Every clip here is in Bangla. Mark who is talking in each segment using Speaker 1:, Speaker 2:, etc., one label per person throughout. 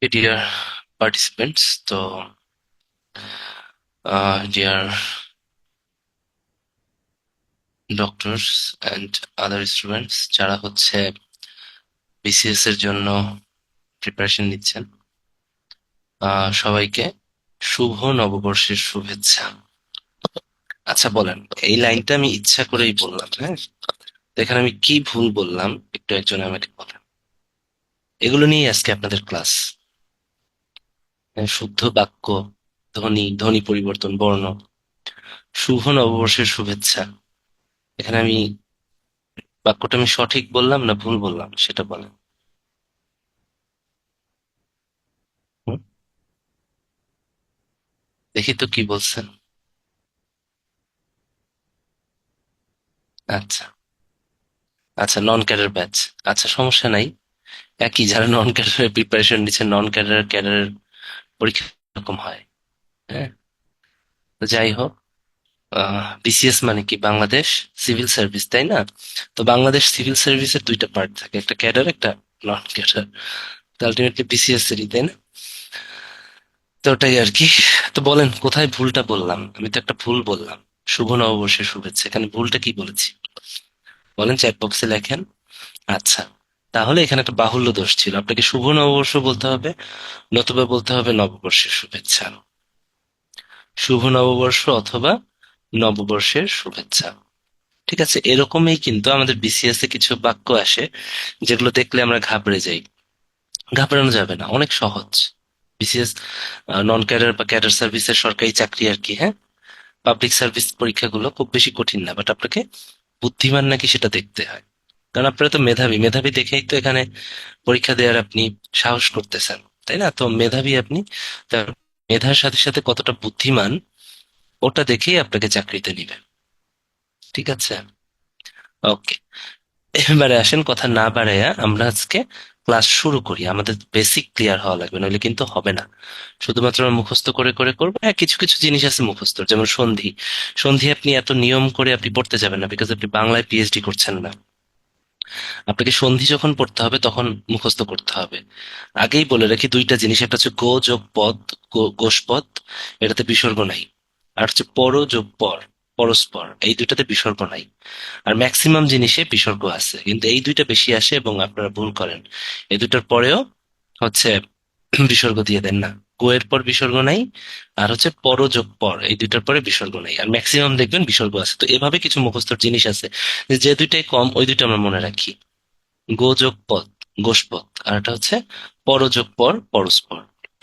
Speaker 1: Dear participants, so dear doctors and other students যারা হচ্ছে বিসিএস এর জন্য প্রিপারেশন নিচ্ছেন, সবাইকে শুভ নববর্ষের শুভেচ্ছা। আচ্ছা বলেন, এই লাইনটা আমি ইচ্ছা করেই বললাম, হ্যাঁ? তো এখানে আমি কি ভুল বললাম একটু একজন আমাকে বলেন। এগুলো নিয়েই আজকে আপনাদের ক্লাস। শুদ্ধ বাক্য, ধ্বনি, ধ্বনি পরিবর্তন, বর্ণ, শুভ নববর্ষের শুভেচ্ছা। এখানে আমি বাক্যটা আমি সঠিক বললাম না ভুল বললাম সেটা বলেন। হুম? দেখি তো কি বলছেন। আচ্ছা, আচ্ছা, নন ক্যাডার ব্যাচ। আচ্ছা, সমস্যা নাই। একই, যারা নন ক্যাডারের প্রিপারেশন নিচ্ছে, নন ক্যাডার ক্যাডারের পরীক্ষা এরকম হয়। হ্যাঁ, তো যাই হোক, বিসিএস মানে কি? বাংলাদেশ সিভিল সার্ভিস, তাই না? তো বাংলাদেশ সিভিল সার্ভিসের দুইটা পার্ট থাকে, একটা ক্যাডার, একটা নন ক্যাডার। তো আলটিমেটলি বিসিএস এরই, তাই না? তো ওটাই আর কি। তো বলেন কোথায় ভুলটা বললাম? আমি তো একটা ভুল বললাম। শুভ নববর্ষের শুভেচ্ছা, এখানে ভুলটা কি বলেছি বলেন, চ্যাট বক্সে লেখেন। আচ্ছা, তাহলে এখানে একটা বাহুল্য দোষ ছিল, আপনাকে শুভ নববর্ষ বলতে হবে, নতুবা বলতে হবে নববর্ষের শুভেচ্ছা। শুভ নববর্ষ অথবা নববর্ষের শুভেচ্ছা। ঠিক আছে, এরকমই কিন্তু আমাদের বিসিএস এ কিছু বাক্য আসে যেগুলো দেখলে আমরা ঘাবড়ে যাই। ঘাবড়ানো যাবে না, অনেক সহজ। বিসিএস নন ক্যাডার বা ক্যাডার সার্ভিসের সরকারি চাকরি আর কি, হ্যাঁ? পাবলিক সার্ভিস পরীক্ষাগুলো খুব বেশি কঠিন না, বাট আপনাকে বুদ্ধিমান নাকি সেটা দেখতে হয়। কারণ আপনারা তো মেধাবী, মেধাবী দেখেই তো এখানে পরীক্ষা দেওয়ার আপনি সাহস করতেছেন, তাই না? তো মেধাবী আপনি, তার মেধার সাথে সাথে কতটা বুদ্ধিমান ওটা দেখেই আপনাকে চাকরিতে নিবে। ঠিক আছে, ওকে। এবারে আসেন, কথা না বাড়াইয়া আমরা আজকে ক্লাস শুরু করি। আমাদের বেসিক ক্লিয়ার হওয়া লাগবে, নইলে কিন্তু হবে না। শুধুমাত্র আমরা মুখস্থ করে করে করবো। হ্যাঁ, কিছু কিছু জিনিস আছে মুখস্থ, যেমন সন্ধি। সন্ধি আপনি এত নিয়ম করে আপনি পড়তে যাবেন না, বিকজ আপনি বাংলায় পিএইচডি করছেন না। আপনাকে সন্ধি যখন পড়তে হবে তখন মুখস্থ করতে হবে। আগেই বলে রাখি দুইটা জিনিস, একটা হচ্ছে গো যোগ পদ, গোষ্পদ, এটাতে বিসর্গ নাই। আর হচ্ছে পর যোগ পর, পরস্পর, এই দুইটাতে বিসর্গ নাই। আর ম্যাক্সিমাম জিনিসে বিসর্গ আছে, কিন্তু এই দুইটা বেশি আসে এবং আপনারা ভুল করেন। এই দুইটার পরেও হচ্ছে বিসর্গ দিয়ে দেন না। গো এর পর বিসর্গ নাই, আর হচ্ছে পর যোগ পর, এই দুইটার পরে বিসর্গ নাই, আর ম্যাক্সিমাম দেখবেন বিসর্গ আছে। তো এভাবে কিছু মুখস্থর জিনিস আছে, যে দুইটাই কম ওই দুইটা আমরা মনে রাখি। গো যোগ পদ, গোষ্পদ, আর এটা হচ্ছে পর যোগ পর, পরস্পর।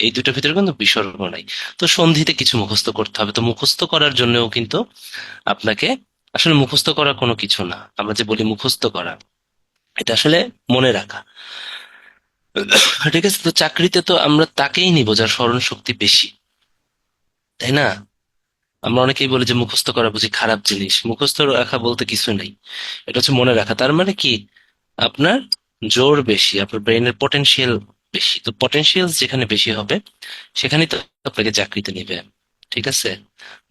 Speaker 1: এই দুইটার ভিতরে কিন্তু বিসর্গ নাই। তো সন্ধিতে কিছু মুখস্থ করতে হবে। তো মুখস্থ করার জন্যও কিন্তু আপনাকে, আসলে মুখস্থ করা কোনো কিছু না, আমরা যে বলি মুখস্থ করা, এটা আসলে মনে রাখা। ঠিক আছে, তো চাকরিতে তো আমরা তাকেই নিব যার স্মরণ শক্তি বেশি, তাই না? আমরা অনেকেই বলি যে মুখস্থ করা বুঝি খারাপ জিনিস। মুখস্থ রাখা বলতে কিছু নেই, এটা হচ্ছে মনে রাখা। তার মানে কি, আপনার জোর বেশি, আপনার ব্রেনের পটেনশিয়াল বেশি। তো পটেনশিয়াল যেখানে বেশি হবে সেখানেই তো আপনাকে চাকরিতে নিবে। ঠিক আছে,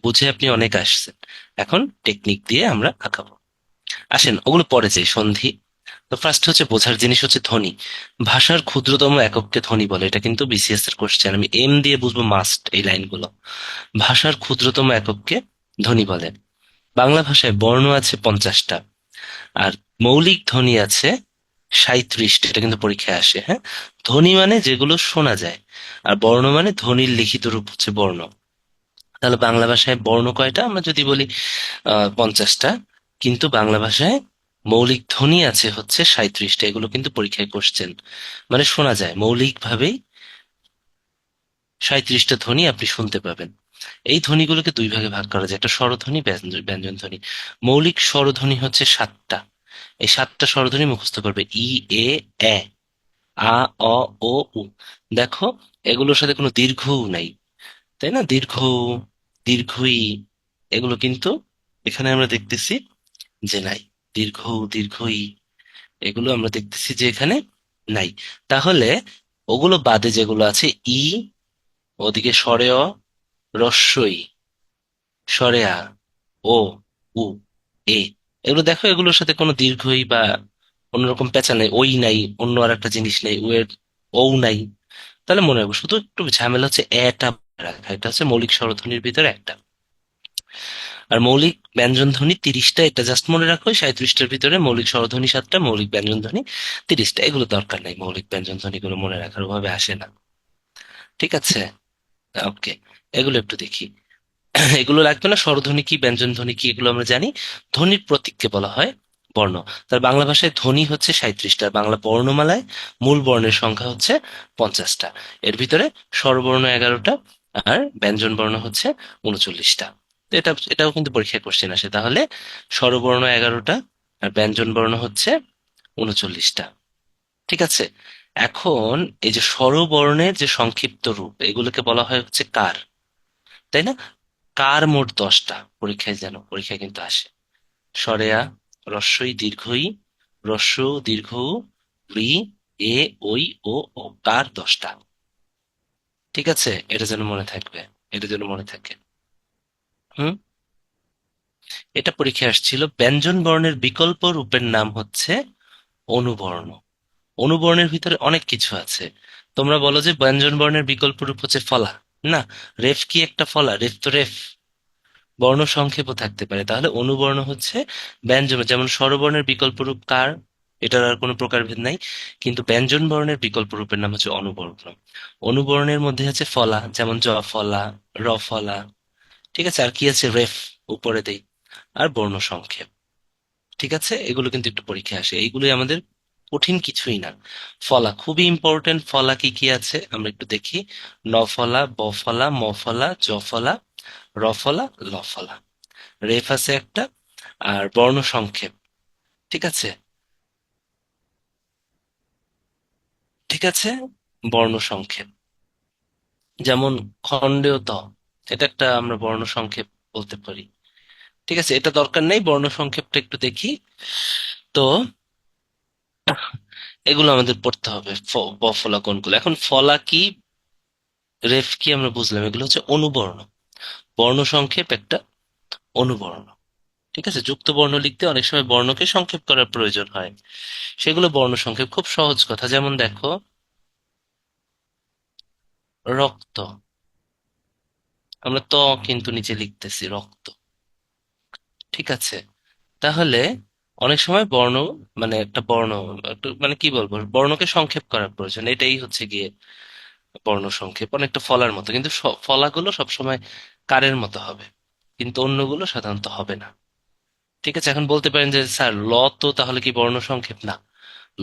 Speaker 1: বুঝে আপনি অনেক আসছেন। এখন টেকনিক দিয়ে আমরা আঁকাবো। আসেন ওগুলো পরে যাই, সন্ধি। তো ফার্স্ট হচ্ছে বোঝার জিনিস হচ্ছে ধ্বনি। ভাষার ক্ষুদ্রতম একককে ধ্বনি বলে, এটা কিন্তু বিসিএস এর কোশ্চেন, আমি এম দিয়ে বুঝবো মাস্ট এই লাইনগুলো। ভাষার ক্ষুদ্রতম একককে ধ্বনি বলে। বাংলা ভাষায় বর্ণ আছে 50টা, আর মৌলিক ধ্বনি আছে 37টা। এটা কিন্তু পরীক্ষায় আসে, হ্যাঁ? ধ্বনি মানে যেগুলো শোনা যায়, আর বর্ণ মানে ধ্বনির লিখিত রূপ হচ্ছে বর্ণ। তাহলে বাংলা ভাষায় বর্ণ কয়টা? আমরা যদি বলি 50টা, কিন্তু বাংলা ভাষায় মৌলিক ধ্বনি আছে হচ্ছে 37টা। এগুলো কিন্তু পরীক্ষায় কোশ্চেন, মানে শোনা যায় মৌলিক ভাবেই। 37টা ধ্বনি আপনি শুনতে পাবেন। এই ধ্বনিগুলোকে দুই ভাগে ভাগ করা যায়, একটা স্বরধ্বনি, ব্যঞ্জন ধ্বনি। মৌলিক স্বরধ্বনি হচ্ছে 7টা। এই 7টা স্বরধ্বনি মুখস্থ করবে: ই, এ, এ, আ, অ, ও, উ। দেখো, এগুলোর সাথে কোনো দীর্ঘ উ নাই, তাই না? দীর্ঘ উ, দীর্ঘ ই, এগুলো কিন্তু এখানে আমরা দেখতেছি যে নাই। দীর্ঘ উ, দীর্ঘ ই, এগুলো আমরা দেখতেছি যে এখানে নাই। তাহলে ওগুলো বাদে যেগুলো আছে, ই, ওদিকে স্বরে অ, রস্বই, স্বরে আ, ও, উ, এ, এগুলো দেখো, এগুলোর সাথে কোনো দীর্ঘই বা অন্যরকম পেঁচা নেই, ওই নাই, অন্য আর একটা জিনিস নেই, ও এর ও নাই। তাহলে মনে রাখবো, শুধু একটু ঝামেলা হচ্ছে এটা মনে রাখা, এটা হচ্ছে মৌলিক স্বরধ্বনির ভিতরে একটা। আর মৌলিক ব্যঞ্জন ধ্বনি 30টা, এটা জাস্ট মনে রাখো। 37টার ভিতরে মৌলিক স্বরধ্বনি 7টা, মৌলিক ব্যঞ্জন ধ্বনি 30টা। এগুলো দরকার নাই, মৌলিক ব্যঞ্জন ধ্বনি গুলো মনে রাখার ওভাবে আসে না। ঠিক আছে, ওকে। এগুলো একটু দেখি। এগুলো লাগবে না, স্বরধ্বনি কি ব্যঞ্জন ধ্বনি কি এগুলো আমরা জানি। ধ্বনির প্রতীককে বলা হয় বর্ণ। তার বাংলা ভাষায় ধ্বনি হচ্ছে 37টা, বাংলা বর্ণমালায় মূল বর্ণের সংখ্যা হচ্ছে 50টা। এর ভিতরে স্বরবর্ণ 11টা, আর ব্যঞ্জন বর্ণ হচ্ছে 39টা। তো এটাও কিন্তু পরীক্ষায় কোশ্চেন আসে। তাহলে স্বরবর্ণ 11টা আর ব্যঞ্জন বর্ণ হচ্ছে 39টা। ঠিক আছে। এখন এই যে স্বরবর্ণের যে সংক্ষিপ্ত রূপ, এগুলোকে বলা হয় হচ্ছে কার, তাই না? কার মোট 10টা, পরীক্ষায় কিন্তু আসে। সরেয়া, রস্বই দীর্ঘই, রস্য দীর্ঘ, রি, এ, ওই, ও কার 10টা। ঠিক আছে, এটা যেন মনে থাকবে, এটা যেন মনে থাকে। হুম। এটা পরীক্ষায় আসছিল। ব্যঞ্জন বর্ণের বিকল্প রূপের নাম হচ্ছে অনুবর্ণ। অনুবর্ণের ভিতরে অনেক কিছু আছে। তোমরা বলো যে ব্যঞ্জন বর্ণের বিকল্প রূপ হচ্ছে ফলা। না, রেফ কি একটা ফলা? রেফ তো রেফ। বর্ণ সংক্ষেপও থাকতে পারে। তাহলে অনুবর্ণ হচ্ছে ব্যঞ্জন, যেমন স্বরবর্ণের বিকল্প রূপ কার, এটার আর কোনো প্রকারভেদ নাই। কিন্তু ব্যঞ্জন বর্ণের বিকল্প রূপের নাম হচ্ছে অনুবর্ণ। অনুবর্ণের মধ্যে আছে ফলা, যেমন জ ফলা, র ফলা। ঠিক আছে, আর কি আছে? রেফ, উপরে দেই। আর বর্ণ সংক্ষেপ। ঠিক আছে, এগুলো কিন্তু একটু পরীক্ষায় আসে, এইগুলোই আমাদের, কঠিন কিছুই না। ফলা খুবই ইম্পর্টেন্ট। ফলা কি কি আছে আমরা একটু দেখি। ন ফলা, ব ফলা, ম ফলা, জ ফলা, র ফলা, ল ফলা। রেফ আছে একটা, আর বর্ণ সংক্ষেপ। ঠিক আছে, ঠিক আছে, বর্ণ সংক্ষেপ। যেমন খণ্ডেও ত, এটা একটা আমরা বর্ণ সংক্ষেপ বলতে পারি। ঠিক আছে, এটা দরকার নেই, বর্ণ সংক্ষেপটা একটু দেখি। তো এগুলো আমাদের পড়তে হবে। ব ফলা কোনগুলো? এখন ফলা কি, রেফ কি আমরা বুঝলাম, এগুলো হচ্ছে অনুবর্ণ। বর্ণ সংক্ষেপ একটা অনুবর্ণ। ঠিক আছে, যুক্ত বর্ণ লিখতে অনেক সময় বর্ণকে সংক্ষেপ করার প্রয়োজন হয়, সেগুলো বর্ণ সংক্ষেপ। খুব সহজ কথা, যেমন দেখো, রক্ত, আমরা ত কিন্তু নিচে লিখতেছি রক্ত। ঠিক আছে, তাহলে অনেক সময় বর্ণ, মানে একটা বর্ণ, মানে কি বলবো, বর্ণকে সংক্ষেপ করার প্রয়োজন, এটাই হচ্ছে গিয়ে বর্ণ সংক্ষেপ। অনেকটা ফলার মতো, কিন্তু ফলাগুলো সবসময় কারের মতো হবে, কিন্তু অন্যগুলো সাধারণত হবে না। ঠিক আছে, এখন বলতে পারেন যে স্যার ল তো তাহলে কি বর্ণ সংক্ষেপ? না,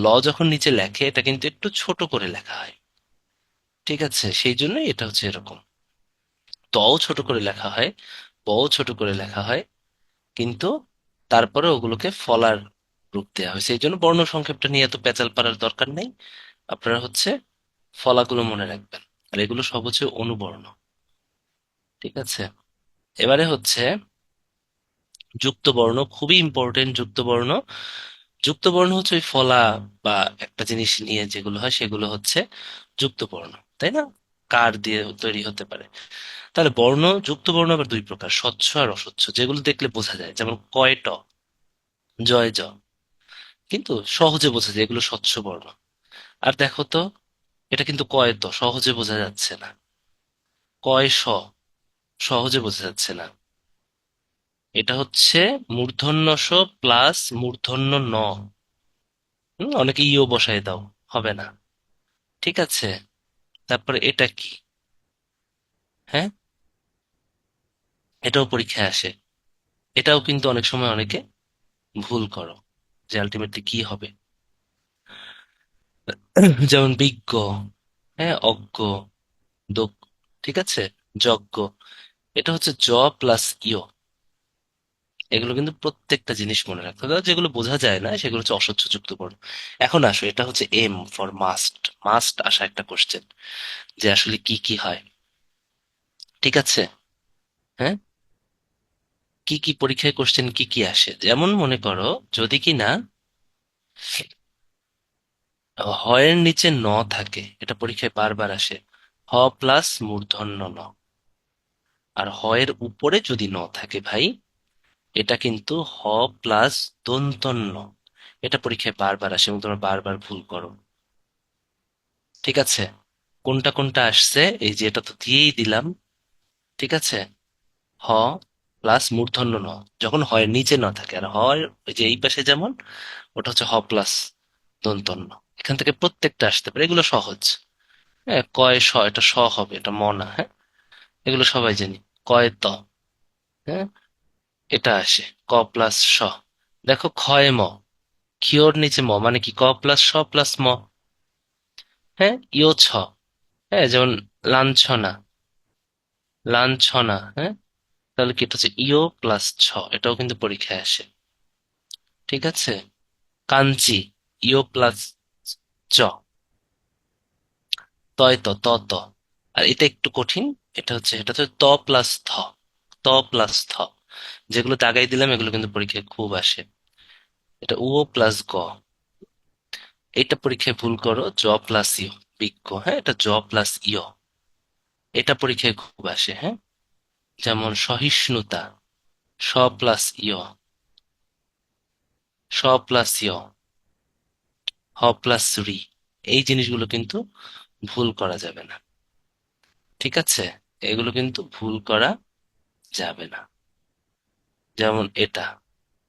Speaker 1: ল যখন নিচে লেখে এটা কিন্তু একটু ছোট করে লেখা হয়। ঠিক আছে, সেই জন্যই এটা হচ্ছে এরকম। তও ছোট করে লেখা হয়, বও ছোট করে লেখা হয়, কিন্তু তারপরে ওগুলোকে ফলার রূপ দেওয়া হয়েছে। এই জন্য বর্ণ সংক্ষেপটা নিয়ে এত পেঁচাল পাড়ার দরকার নেই। আপনারা হচ্ছে ফলাগুলো মনে রাখবেন, আর এগুলো সব হচ্ছে অনুবর্ণ। ঠিক আছে, এবারে হচ্ছে যুক্ত বর্ণ, খুবই ইম্পর্টেন্ট যুক্ত বর্ণ। যুক্ত বর্ণ হচ্ছে ওই ফলা বা একটা জিনিস নিয়ে যেগুলো হয় সেগুলো হচ্ছে যুক্ত বর্ণ, তাই না? কার দিয়ে তৈরি হতে পারে। তাহলে বর্ণ, যুক্ত বর্ণ আবার দুই প্রকার, স্বচ্ছ আর অস্বচ্ছ, যেগুলো দেখলে বোঝা যায়, যেমন কয় ট, জয় জ, কিন্তু সহজে বোঝা যায় এগুলো স্বচ্ছ বর্ণ। আর দেখো তো, এটা কিন্তু কয় ত, সহজে বোঝা যাচ্ছে না। কয় স, সহজে বোঝা যাচ্ছে না। এটা হচ্ছে মূর্ধন্য স প্লাস মূর্ধন্য ন। অনেকে ইও বসায় দাও, হবে না। ঠিক আছে, তারপরে এটা কি? হ্যাঁ, এটাও পরীক্ষায় আসে। এটাও কিন্তু অনেক সময় অনেকে ভুল করো, যে আলটিমেটলি কি হবে। যেমন বিজ্ঞ, হ্যাঁ, অজ্ঞ, দক্ষ। ঠিক আছে, যজ্ঞ, এটা হচ্ছে জ প্লাস ইয়। এগুলো কিন্তু প্রত্যেকটা জিনিস মনে রাখতে হবে, আর যেগুলো বোঝা যায় না সেগুলো হচ্ছে অসহ্য যুক্ত বর্ণ। এখন আসো, এটা হচ্ছে এম ফর মাস্ট, মাস্ট আসা একটা কোশ্চেন, যে আসলে কি কি হয়। ঠিক আছে, হ্যাঁ, কি কি পরীক্ষায় কোশ্চেন কি কি আসে, যেমন মনে করো, যদি কি না হয়ের নিচে ন থাকে, এটা পরীক্ষায় বারবার আসে। হ প্লাস মূর্ধন্য ন। আর হয়ের উপরে যদি ন থাকে ভাই, এটা কিন্তু হ প্লাস দন্তন্য। এটা পরীক্ষায় বারবার আসে এবং তোমরা বারবার ভুল করো। ঠিক আছে, কোনটা কোনটা আসছে, এই যে এটা তো দিয়েই দিলাম। ঠিক আছে, হ প্লাস মূর্ধন্য ন, যখন হয় নিচে না থাকে, আর হয় ওই যে এই পাশে যেমন, ওটা হচ্ছে হ প্লাস দন্তন্য। এখান থেকে প্রত্যেকটা আসতে পারে, এগুলো সহজ। হ্যাঁ, কয় স, এটা স হবে, এটা ম না। হ্যাঁ, এগুলো সবাই জানি। কয় ত, হ্যাঁ, এটা আসে ক প্লাস স। দেখো ক্ষয় ম, ক্ষিয়র নিচে ম মানে কি, ক প্লাস স প্লাস ম। হ্যাঁ, ইয় ছ, হ্যাঁ যেমন লাঞ্ছনা, লাঞ্ছনা, হ্যাঁ, তাহলে কি এটা হচ্ছে ইও প্লাস ছ, এটাও কিন্তু পরীক্ষায় আসে। ঠিক আছে, কাঞ্চি, ইও প্লাস চ, তয় ত, ত ত। আর এটা একটু কঠিন, এটা হচ্ছে ত প্লাস থ, ত প্লাস থ। যেগুলো দাগাই দিলাম এগুলো কিন্তু পরীক্ষায় খুব আসে। এটা ও প্লাস গ, এটা পরীক্ষায় ভুল করো জ প্লাস ইয়, বিজ্ঞ, হ্যাঁ এটা জ প্লাস ইয়। এটা পরীক্ষায় খুব আসে, হ্যাঁ, যেমন সহিষ্ণুতা, স প্লাস ইয়, স প্লাস ইয়, হ প্লাস রি। এই জিনিসগুলো কিন্তু ভুল করা যাবে না। ঠিক আছে, এগুলো কিন্তু ভুল করা যাবে না। যেমন এটা,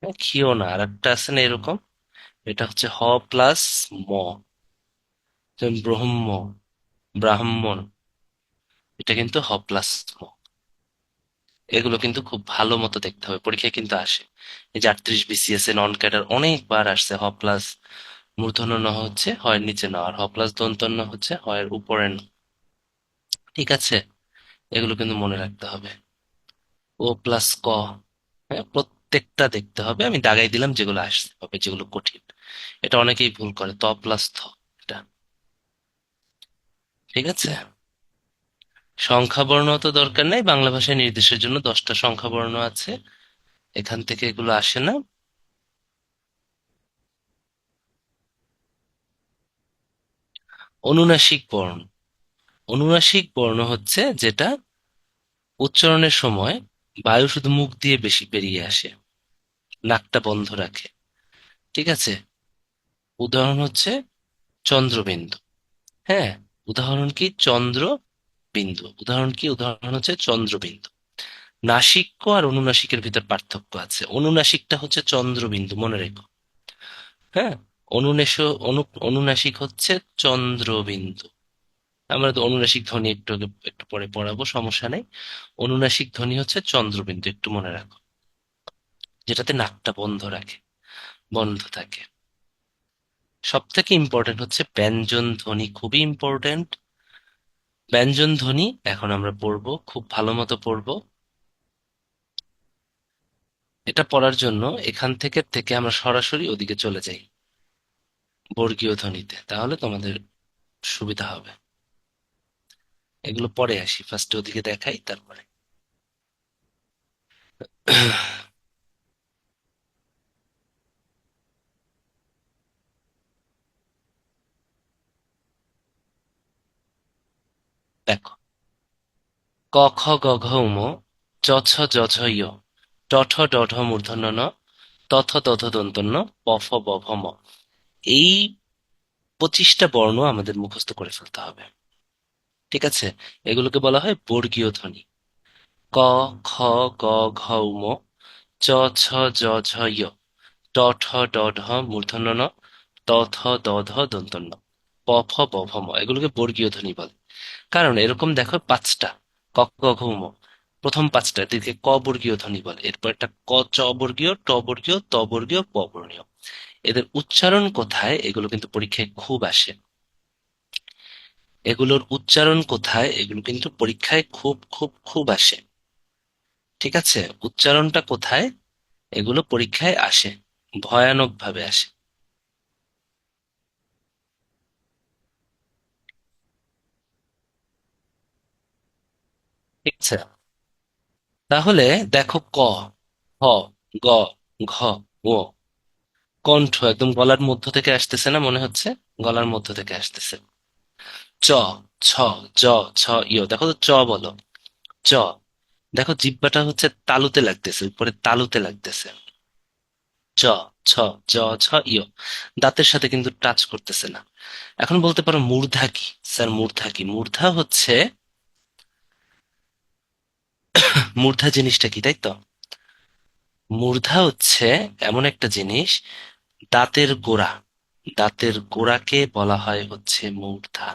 Speaker 1: হ্যাঁ, খিও না, আর একটা আছে না এরকম, এটা হচ্ছে হ প্লাস ম, যেমন ব্রহ্ম, ব্রাহ্মণ, এটা কিন্তু হ প্লাস ম। এগুলো কিন্তু খুব ভালো মতো দেখতে হবে, পরীক্ষায় কিন্তু আসে। এই যে 38 BCS এ নন ক্যাডার অনেকবার আসছে, হ প্লাস মূর্ধন্য ন হচ্ছে হয় নিচে ন, আর হ প্লাস দন্তন্য ন হচ্ছে হয় উপরে ন। ঠিক আছে, এগুলো কিন্তু মনে রাখতে হবে। ও প্লাস ক, হ্যাঁ প্রত্যেকটা দেখতে হবে, আমি দাগাই দিলাম যেগুলো আসতে হবে, যেগুলো কঠিন। এটা অনেকেই ভুল করে, ত প্লাস থ, এটা। ঠিক আছে, সংখ্যা বর্ণ তো দরকার নাই, বাংলা ভাষায় নির্দেশের জন্য 10টা সংখ্যা বর্ণ আছে, এখান থেকে এগুলো আসে না। অনুনাসিক বর্ণ, অনুনাসিক বর্ণ হচ্ছে যেটা উচ্চারণের সময় বায়ু শুধু মুখ দিয়ে বেশি বেরিয়ে আসে, নাকটা বন্ধ রাখে। ঠিক আছে, উদাহরণ হচ্ছে চন্দ্রবিন্দু। হ্যাঁ, উদাহরণ কি, চন্দ্র বিন্দু, উদাহরণ কি, উদাহরণ হচ্ছে চন্দ্রবিন্দু। নাসিক্য আর অনুনাসিকের ভিতর পার্থক্য আছে, অনুনাসিকটা হচ্ছে চন্দ্রবিন্দু, মনে রেখো। হ্যাঁ, অনুনেশ অনুনাসিক হচ্ছে চন্দ্রবিন্দু। আমরা তো অনুনাসিক ধ্বনি একটু পরে পড়াবো, সমস্যা নেই। অনুনাসিক ধ্বনি হচ্ছে চন্দ্রবিন্দু, একটু মনে রাখো, যেটাতে নাকটা বন্ধ থাকে। সব থেকে ইম্পর্টেন্ট হচ্ছে ব্যঞ্জন ধ্বনি, খুবই ইম্পর্টেন্ট। ব্যঞ্জন ধ্বনি এখন আমরা পড়বো, খুব ভালো মতো পড়বো। এটা পড়ার জন্য এখান থেকে আমরা সরাসরি ওদিকে চলে যাই, বর্গীয় ধ্বনিতে, তাহলে তোমাদের সুবিধা হবে। এগুলো পরে আসি, ফার্স্টে ওদিকে দেখাই তারপরে। দেখো, ক খ গ ঘ উম, চ ছ জ ঝ ইয়, ট ঠ ড ঢ মূর্ধন্য ন, ত থ দ ধ দন্তন্য ন, প ফ ব ভ ম। এই 25টা বর্ণ আমাদের মুখস্থ করে ফেলতে হবে। ঠিক আছে, এগুলোকে বলা হয় বর্গীয় ধ্বনি। ক, খ, গ ঘ উম, চ ছ জ ঝ ইয়, ট ঠ ড ঢ মূর্ধন্য ন, ত থ দ ধ দন্তন্য ন, প ফ ব ভ ম। এগুলোকে বর্গীয় ধ্বনি বলে। কারণ এরকম দেখো 5টা, ক ক ঘ ম, প্রথম 5টা এদেরকে ক বর্গীয় ধ্বনি বলে, এরপর একটা ক চ বর্গীয়, ট বর্গীয়, ত বর্গীয়, প বর্গীয়। এদের উচ্চারণ কোথায়, এগুলো কিন্তু পরীক্ষায় খুব আসে। এগুলোর উচ্চারণ কোথায়, এগুলো কিন্তু পরীক্ষায় খুব খুব খুব আসে। ঠিক আছে, উচ্চারণটা কোথায়, এগুলো পরীক্ষায় আসে, ভয়ানক ভাবে আসে। ঠিক আছে, তাহলে দেখো, ক, খ, গ, ঘ, ও, কণ্ঠ একদম গলার মধ্য থেকে আসতেছে না, মনে হচ্ছে গলার মধ্য থেকে আসতেছে। চ, ছ, জ, ছ, ইয়, দেখো তো চ বলো, চ, দেখো জিহ্বাটা হচ্ছে তালুতে লাগতেছে, উপরে তালুতে লাগতেছে। চ, ছ, জ, ছ, ইয়। দাঁতের সাথে কিন্তু টাচ করতেছে না। এখন বলতে পারো মূর্ধা কি? স্যার মূর্ধা কি? মূর্ধা হচ্ছে, মূর্ধা জিনিসটা কি, তাই তো? মূর্ধা হচ্ছে এমন একটা জিনিস, দাঁতের গোড়া, দাঁতের গোড়াকে বলা হয় হচ্ছে মূর্ধা।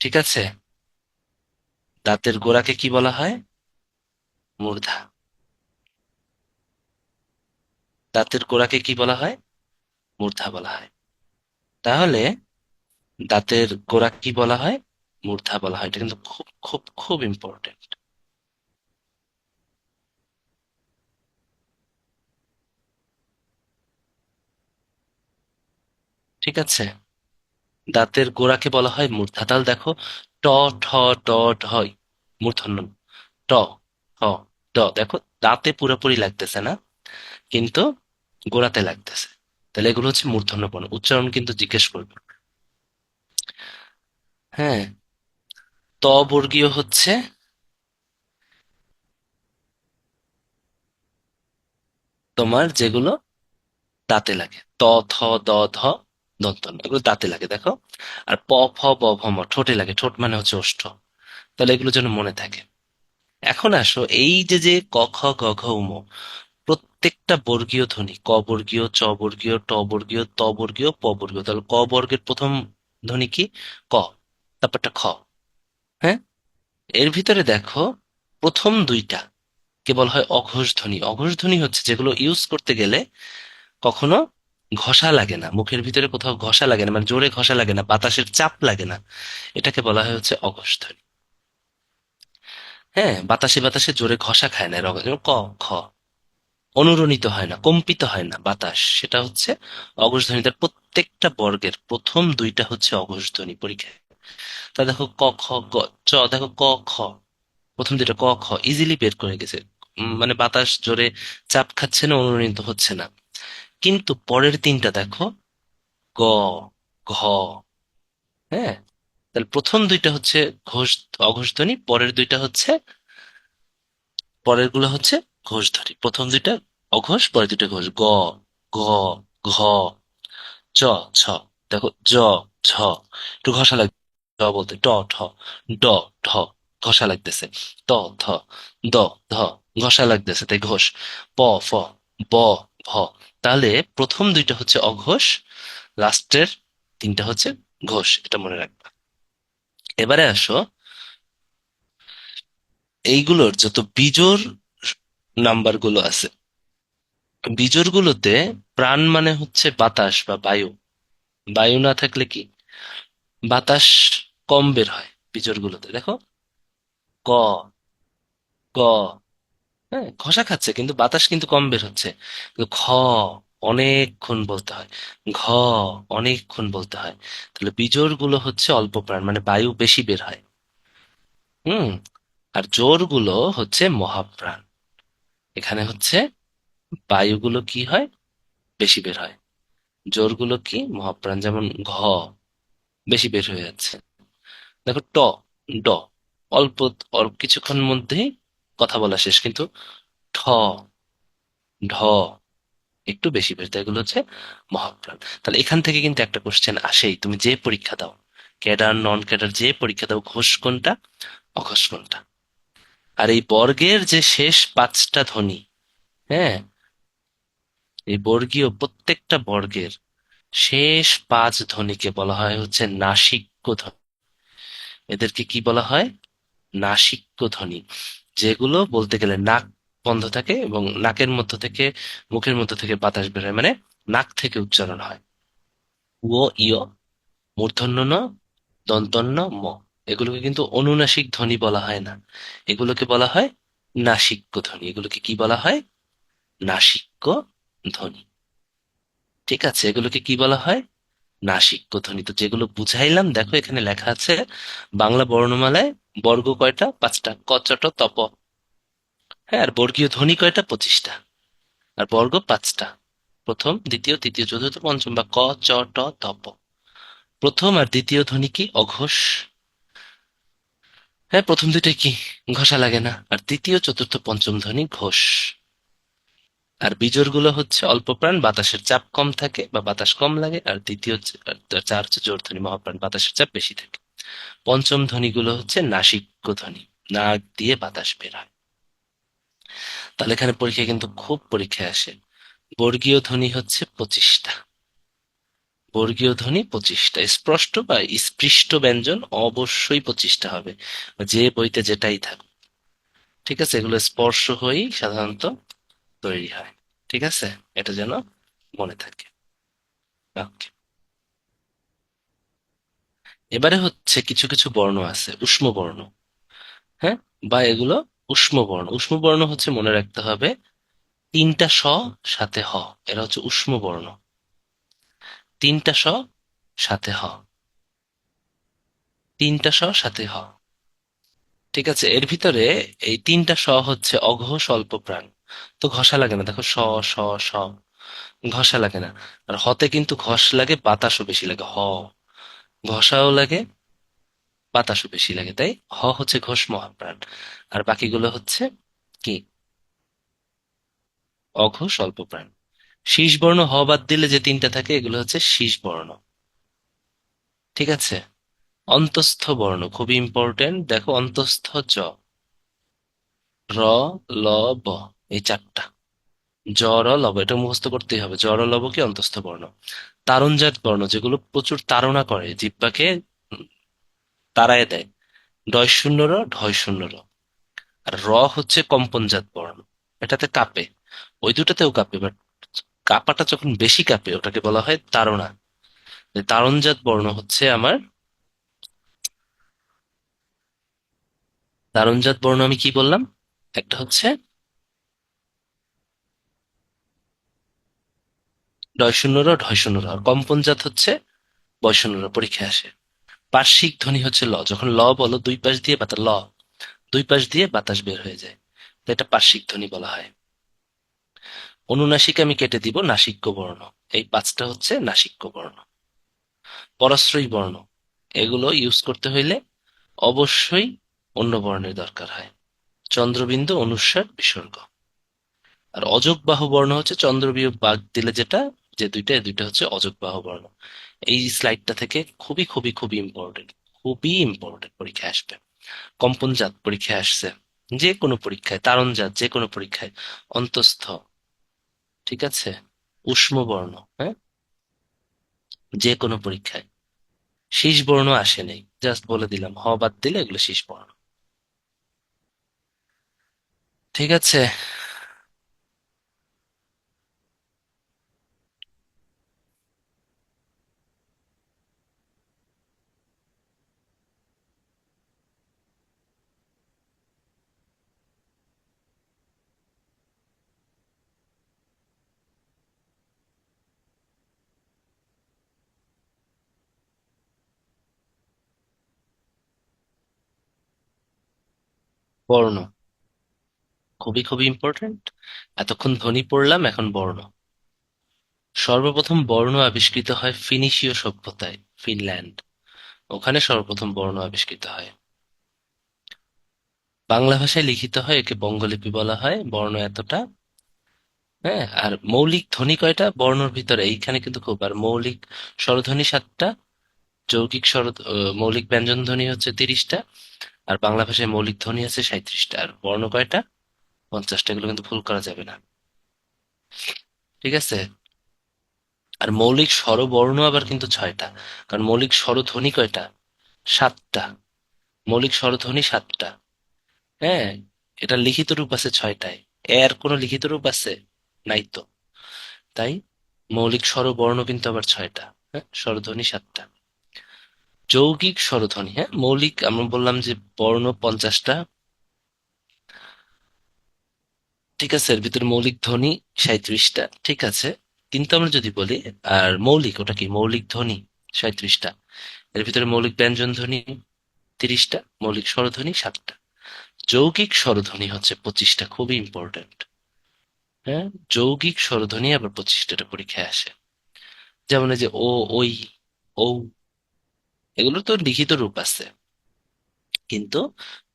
Speaker 1: ঠিক আছে? দাঁতের গোড়াকে কি বলা হয়? মূর্ধা। দাঁতের গোড়াকে কি বলা হয়? মূর্ধা বলা হয়। তাহলে দাঁতের গোড়া কি বলা হয়? মূর্ধা বলা হয়। এটা কিন্তু খুব খুব খুব ইম্পর্টেন্ট। ঠিক আছে? দাঁতের গোড়াকে বলা হয় মূর্ধা। তাহলে দেখো, ট, ঠ, ট, ঢ, মূর্ধন্য ণ। ট, ঠ, ড, দেখো দাঁতে পুরোপুরি লাগতেছে না, কিন্তু গোড়াতে লাগতেছে। তাহলে এগুলো হচ্ছে মূর্ধন্য বর্ণ। উচ্চারণ কিন্তু জিজ্ঞেস করবে। হ্যাঁ। ত বর্গীয় হচ্ছে তোমার যেগুলো দাঁতে লাগে। ত, থ, দ, ধ, দন্ত ন, এগুলো দাঁতে লাগে, দেখো। আর প, ফ, ব, ভ, ম ঠোঁটে লাগে। ঠোঁট মানে হচ্ছে ওষ্ঠ। তাহলে এগুলো যেন মনে থাকে। এখন আসো, এই যে যে ক, খ, গ, ঘ, ম, প্রত্যেকটা বর্গীয় ধ্বনি, ক বর্গীয়, চ বর্গীয়, ট বর্গীয়, ত বর্গীয়, প বর্গীয়। তাহলে ক বর্গের প্রথম ধ্বনি কি? ক। তারপরটা খ। হ্যাঁ। এর ভিতরে দেখো, প্রথম দুইটা কে বলা হয় অঘোষ ধ্বনি। অঘোষ ধ্বনি হচ্ছে যেগুলো ইউজ করতে গেলে কখনো ঘষা লাগে না, মুখের ভিতরে কোথাও ঘষা লাগে না, মানে জোরে ঘষা লাগে না, বাতাসের চাপ লাগে না। এটাকে বলা হয় হচ্ছে অঘোষ ধ্বনি। হ্যাঁ, বাতাসে বাতাসে জোরে ঘষা খায় না, যেমন ক, খ। অনুরণিত হয় না, কম্পিত হয় না বাতাস, সেটা হচ্ছে অঘোষ ধ্বনি। তার প্রত্যেকটা বর্গের প্রথম দুইটা হচ্ছে অঘোষ ধ্বনি পরীক্ষায়। তা দেখো ক, খ, গ, চ, দেখো ক, খ, প্রথম দুইটা ক, খ ইজিলি বের করে গেছে। মানে বাতাস জোরে চাপ খাচ্ছে না, অনুরণিত হচ্ছে না। কিন্তু পরের তিনটা দেখো, গ, ঘ। হ্যাঁ। তাহলে প্রথম দুইটা হচ্ছে ঘোষ, অঘোষ ধ্বনি। পরের দুইটা হচ্ছে, পরের গুলো হচ্ছে ঘোষ ধ্বনি। প্রথম দুইটা অঘোষ, পরের দুইটা ঘোষ। গ, ঘ, ঘ, চ, ছ। দেখো জ, ঝ, একটু ঘষা লাগবে জ বলতে। ট, ঠ, ড, ঢ, ঘষা লাগতেছে। ত, থ, দ, ধ, ঘষা লাগতেছে, তাই ঘোষ। প, ফ, ব, ভ। তাহলে প্রথম দুইটা হচ্ছে অঘোষ, লাস্টের তিনটা হচ্ছে ঘোষ, এটা মনে রাখবা। এবারে আসো, এইগুলোর যত বিজোড় নাম্বার গুলো আছে, বিজোড় গুলোতে প্রাণ মানে হচ্ছে বাতাস বা বায়ু। বায়ু না থাকলে কি, বাতাস কম বের হয় বিজোড় গুলোতে, দেখো। ক, গ। হ্যাঁ, ঘষা খাচ্ছে কিন্তু বাতাস কিন্তু কম বের হচ্ছে। কিন্তু খ, অনেকক্ষণ বলতে হয়। ঘ, অনেকক্ষণ বলতে হয়। তাহলে বিজোড় গুলো হচ্ছে অল্প প্রাণ, মানে বায়ু বেশি বের হয়। হুম। আর জোড় গুলো হচ্ছে মহাপ্রাণ। এখানে হচ্ছে বায়ুগুলো কি হয়, বেশি বের হয়। জোড়গুলো কি, মহাপ্রাণ, যেমন ঘ, বেশি বের হয়ে যাচ্ছে। দেখো ট, ড, অল্প, অল্প কিছুক্ষণ মধ্যেই কথা বলা শেষ। কিন্তু ঠ, ঢ, একটু বেশি বের, তাই এগুলো হচ্ছে মহাপ্রাণ। তাহলে এখান থেকে কিন্তু একটা কোশ্চেন আসেই, তুমি যে পরীক্ষা দাও, ক্যাডার নন ক্যাডার যে পরীক্ষা দাও, ঘোষ কোনটা, অঘোষ কোনটা। আর এই বর্গের যে শেষ পাঁচটা ধ্বনি, হ্যাঁ, এই বর্গীয় প্রত্যেকটা বর্গের শেষ পাঁচ ধ্বনিকে বলা হয় হচ্ছে নাসিক্য ধ্বনি। এদেরকে কি বলা হয়? নাসিক্য ধ্বনি। যেগুলো বলতে গেলে নাক বন্ধ থাকে এবং নাকের মধ্য থেকে, মুখের মধ্য থেকে বাতাস বের হয়, মানে নাক থেকে উচ্চারণ হয়। ও, ইয়, মূর্ধন্য ণ, দন্তন্য ম। এগুলোকে কিন্তু অনুনাসিক ধ্বনি বলা হয় না, এগুলোকে বলা হয় নাসিক্য ধ্বনি। এগুলোকে কি বলা হয়? নাসিক্য ধ্বনি। ঠিক আছে, এগুলোকে কি বলা হয়? নাসিক্য ধ্বনি। তো যেগুলো বুঝাইলাম, দেখো এখানে লেখা আছে বাংলা বর্ণমালায় বর্গ কয়টা? পাঁচটা। ক, চ, ট, ত, প। হ্যাঁ, আর বর্গীয় ধ্বনি কয়টা? 25টা। আর বর্গ পাঁচটা। প্রথম, দ্বিতীয়, তৃতীয়, চতুর্থ, পঞ্চম, বা ক, চ, ট, ত, প। প্রথম আর দ্বিতীয় ধ্বনি কি? অঘোষ। হ্যাঁ, প্রথম দুইটা কি, ঘষা লাগে না। আর তৃতীয় চতুর্থ পঞ্চম ধ্বনি ঘোষ। আর বিজোড় গুলো হচ্ছে অল্প প্রাণ, বাতাসের চাপ কম থাকে বা বাতাস কম লাগে। আর আর চার হচ্ছে জোর ধ্বনি, মহাপ্রাণ, বাতাসের চাপ বেশি থাকে। পঞ্চম ধ্বনিগুলো হচ্ছে নাসিক্য ধ্বনি, নাক দিয়ে বাতাস বের হয়। তাহলে এখানে পরীক্ষায় কিন্তু খুব পরীক্ষায় আসে। বর্গীয় ধ্বনি হচ্ছে 25টা। বর্গীয় ধ্বনি 25টা, স্পষ্ট বা স্পৃষ্ট ব্যঞ্জন অবশ্যই 25টা হবে, যে বইতে যেটাই থাকুক। ঠিক আছে, এগুলো স্পর্শ হয়েই সাধারণত তৈরি হয়। ঠিক আছে, এটা যেন মনে থাকে। ওকে। এবারে হচ্ছে কিছু কিছু বর্ণ আছে উষ্ম বর্ণ। হ্যাঁ, বা এগুলো উষ্ম বর্ণ। উষ্ম বর্ণ হচ্ছে, মনে রাখতে হবে, তিনটা স সাথে হ, এরা হচ্ছে উষ্ম বর্ণ। তিনটা স সাথে হ, তিনটা স সাথে হ। ঠিক আছে, এর ভিতরে এই তিনটা স হচ্ছে অঘোষ অল্প প্রাণ। তো ঘষা লাগে না, দেখো, স, স, স, ঘষা লাগে না। আর হতে কিন্তু ঘষ লাগে, বাতাসও বেশি লাগে, হ, ঘষাও লাগে, বাতাসও বেশি লাগে, তাই হ হচ্ছে ঘোষ মহাপ্রাণ। আর বাকিগুলো হচ্ছে কি, অঘোষ অল্প প্রাণ। শীষ বর্ণ হ বাদ দিলে যে তিনটা থাকে, এগুলো হচ্ছে শীষ বর্ণ। ঠিক আছে। অন্তস্থ বর্ণ খুবই ইম্পর্টেন্ট, দেখো, অন্তস্থ জ, র, ল, ব, এই চারটা। জ, র, লব, এটা মুখস্থ করতেই হবে, জ, র, লব কি অন্তস্থ বর্ণ। তারণজাত বর্ণ যেগুলো প্রচুর তাড়না করে, জিহ্বাকে তাড়ায় দেয়, ডয় শূন্য র, ঢয় শূন্য র। আর র হচ্ছে কম্পনজাত বর্ণ, এটাতে কাঁপে, ওই দুটাতেও কাঁপে, বাট কাঁপাটা যখন বেশি কাঁপে ওটাকে বলা হয় তাড়না। তাড়নজাত বর্ণ হচ্ছে আমার, তাড়নজাত বর্ণ আমি কি বললাম, একটা হচ্ছে ডয় শূন্য র, ঢয় শূন্য র। আর কম্পনজাত হচ্ছে বয় শূন্য র, পরীক্ষায় আসে। পার্শ্বিক ধ্বনি হচ্ছে ল, যখন ল বলো দুই পাশ দিয়ে বাতাস, ল, দুই পাশ দিয়ে বাতাস বের হয়ে যায়, তো এটা পার্শ্বিক ধ্বনি বলা হয়। অনুনাসিক আমি কেটে দিব, নাসিক্য বর্ণ। এই পাঁচটা হচ্ছে নাসিক্য বর্ণ। পরাশ্রয়ী বর্ণ, এগুলো ইউজ করতে হইলে অবশ্যই অন্য বর্ণের দরকার হয়। চন্দ্রবিন্দু, অনুস্বার, বিসর্গ। আর অযোগ বাহু বর্ণ হচ্ছে চন্দ্র বিয়োগ বাদ দিলে যেটা, যে দুইটা, এই দুইটা হচ্ছে অযোগ বাহু বর্ণ। এই স্লাইডটা থেকে খুবই খুবই খুবই ইম্পর্টেন্ট, খুবই ইম্পর্টেন্ট, পরীক্ষায় আসবে। কম্পনজাত পরীক্ষায় আসছে, যে কোনো পরীক্ষায়, তারণজাত যে কোনো পরীক্ষায়, অন্তস্থ, ঠিক আছে, উষ্ম বর্ণ, হ্যাঁ, যে কোনো পরীক্ষায়। শীষ বর্ণ আসে নাই, জাস্ট বলে দিলাম, হ বাদ দিলে এগুলো শীষ বর্ণ। ঠিক আছে। বর্ণ খুবই খুবই ইম্পর্টেন্ট। এতক্ষণ ধ্বনি পড়লাম, এখন বর্ণ। সর্বপ্রথম বর্ণ আবিষ্কৃত হয় ফিনিশীয় সভ্যতায়, ফিনল্যান্ড, ওখানে সর্বপ্রথম বর্ণ আবিষ্কৃত হয়। বাংলা ভাষায় লিখিত হয়, একে বঙ্গলিপি বলা হয়। বর্ণ এতটা। হ্যাঁ, আর মৌলিক ধ্বনি কয়টা বর্ণর ভিতরে, এইখানে কিন্তু খুব, আর মৌলিক স্বরধ্বনি 7টা, যৌগিক মৌলিক ব্যঞ্জন ধ্বনি হচ্ছে 30টা। আর বাংলা ভাষায় মৌলিক ধ্বনি আছে 37টা। আর বর্ণ কয়টা, 50টা। এগুলো কিন্তু ভুল করা যাবে না। ঠিক আছে। আর মৌলিক স্বরবর্ণ আবার কিন্তু 6টা। কারণ মৌলিক স্বরধ্বনি কয়টা, 7টা। মৌলিক স্বরধ্বনি 7টা। হ্যাঁ, এটা লিখিত রূপ আছে 6টায়। এর কোনো লিখিত রূপ আছে? নাই তো। তাই মৌলিক স্বরবর্ণ কিন্তু আবার 6টা। হ্যাঁ, স্বরধ্বনি 7টা। যৌগিক স্বরধ্বনি, হ্যাঁ, মৌলিক আমরা বললাম যে বর্ণ 50টা। ঠিক আছে, এর ভিতরে মৌলিক ধ্বনি 37টা। ঠিক আছে, কিন্তু আমরা যদি বলি, আর মৌলিক, ওটা কি মৌলিক ধ্বনি 37টা, এর ভিতরে মৌলিক ব্যঞ্জন ধ্বনি 30টা, মৌলিক স্বরধ্বনি 7টা, যৌগিক স্বরধ্বনি হচ্ছে 25টা, খুবই ইম্পর্টেন্ট। হ্যাঁ, যৌগিক স্বরধ্বনি আবার 25টা পরীক্ষায় আসে। যেমন এই যে ও, ওই, ও, এগুলো তো লিখিত রূপ আছে, কিন্তু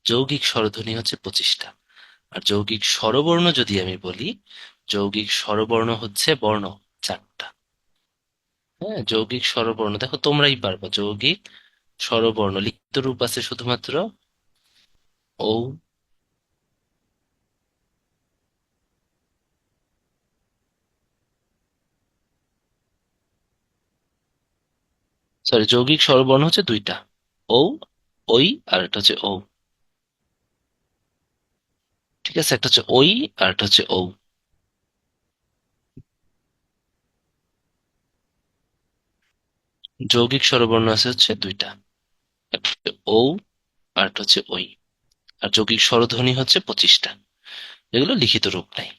Speaker 1: যৌগিক স্বরধ্বনি হচ্ছে 25টা। আর যৌগিক স্বরবর্ণ যদি আমি বলি, যৌগিক স্বরবর্ণ হচ্ছে বর্ণ 4টা। হ্যাঁ, যৌগিক স্বরবর্ণ দেখো তোমরাই পারবা। যৌগিক স্বরবর্ণ লিখিত রূপ আছে শুধুমাত্র ঔ, সরি, যৌগিক স্বরবর্ণ হচ্ছে 2টা, ঔ, ওই, আর একটা হচ্ছে ঔ। ঠিক আছে, একটা হচ্ছে ওই, আর একটা হচ্ছে ঔ। যৌগিক স্বরবর্ণ আছে হচ্ছে 2টা, একটা হচ্ছে ঔ, আর একটা হচ্ছে ওই। আর যৌগিক স্বরধ্বনি হচ্ছে 25টা, যেগুলো লিখিত রূপ নাই।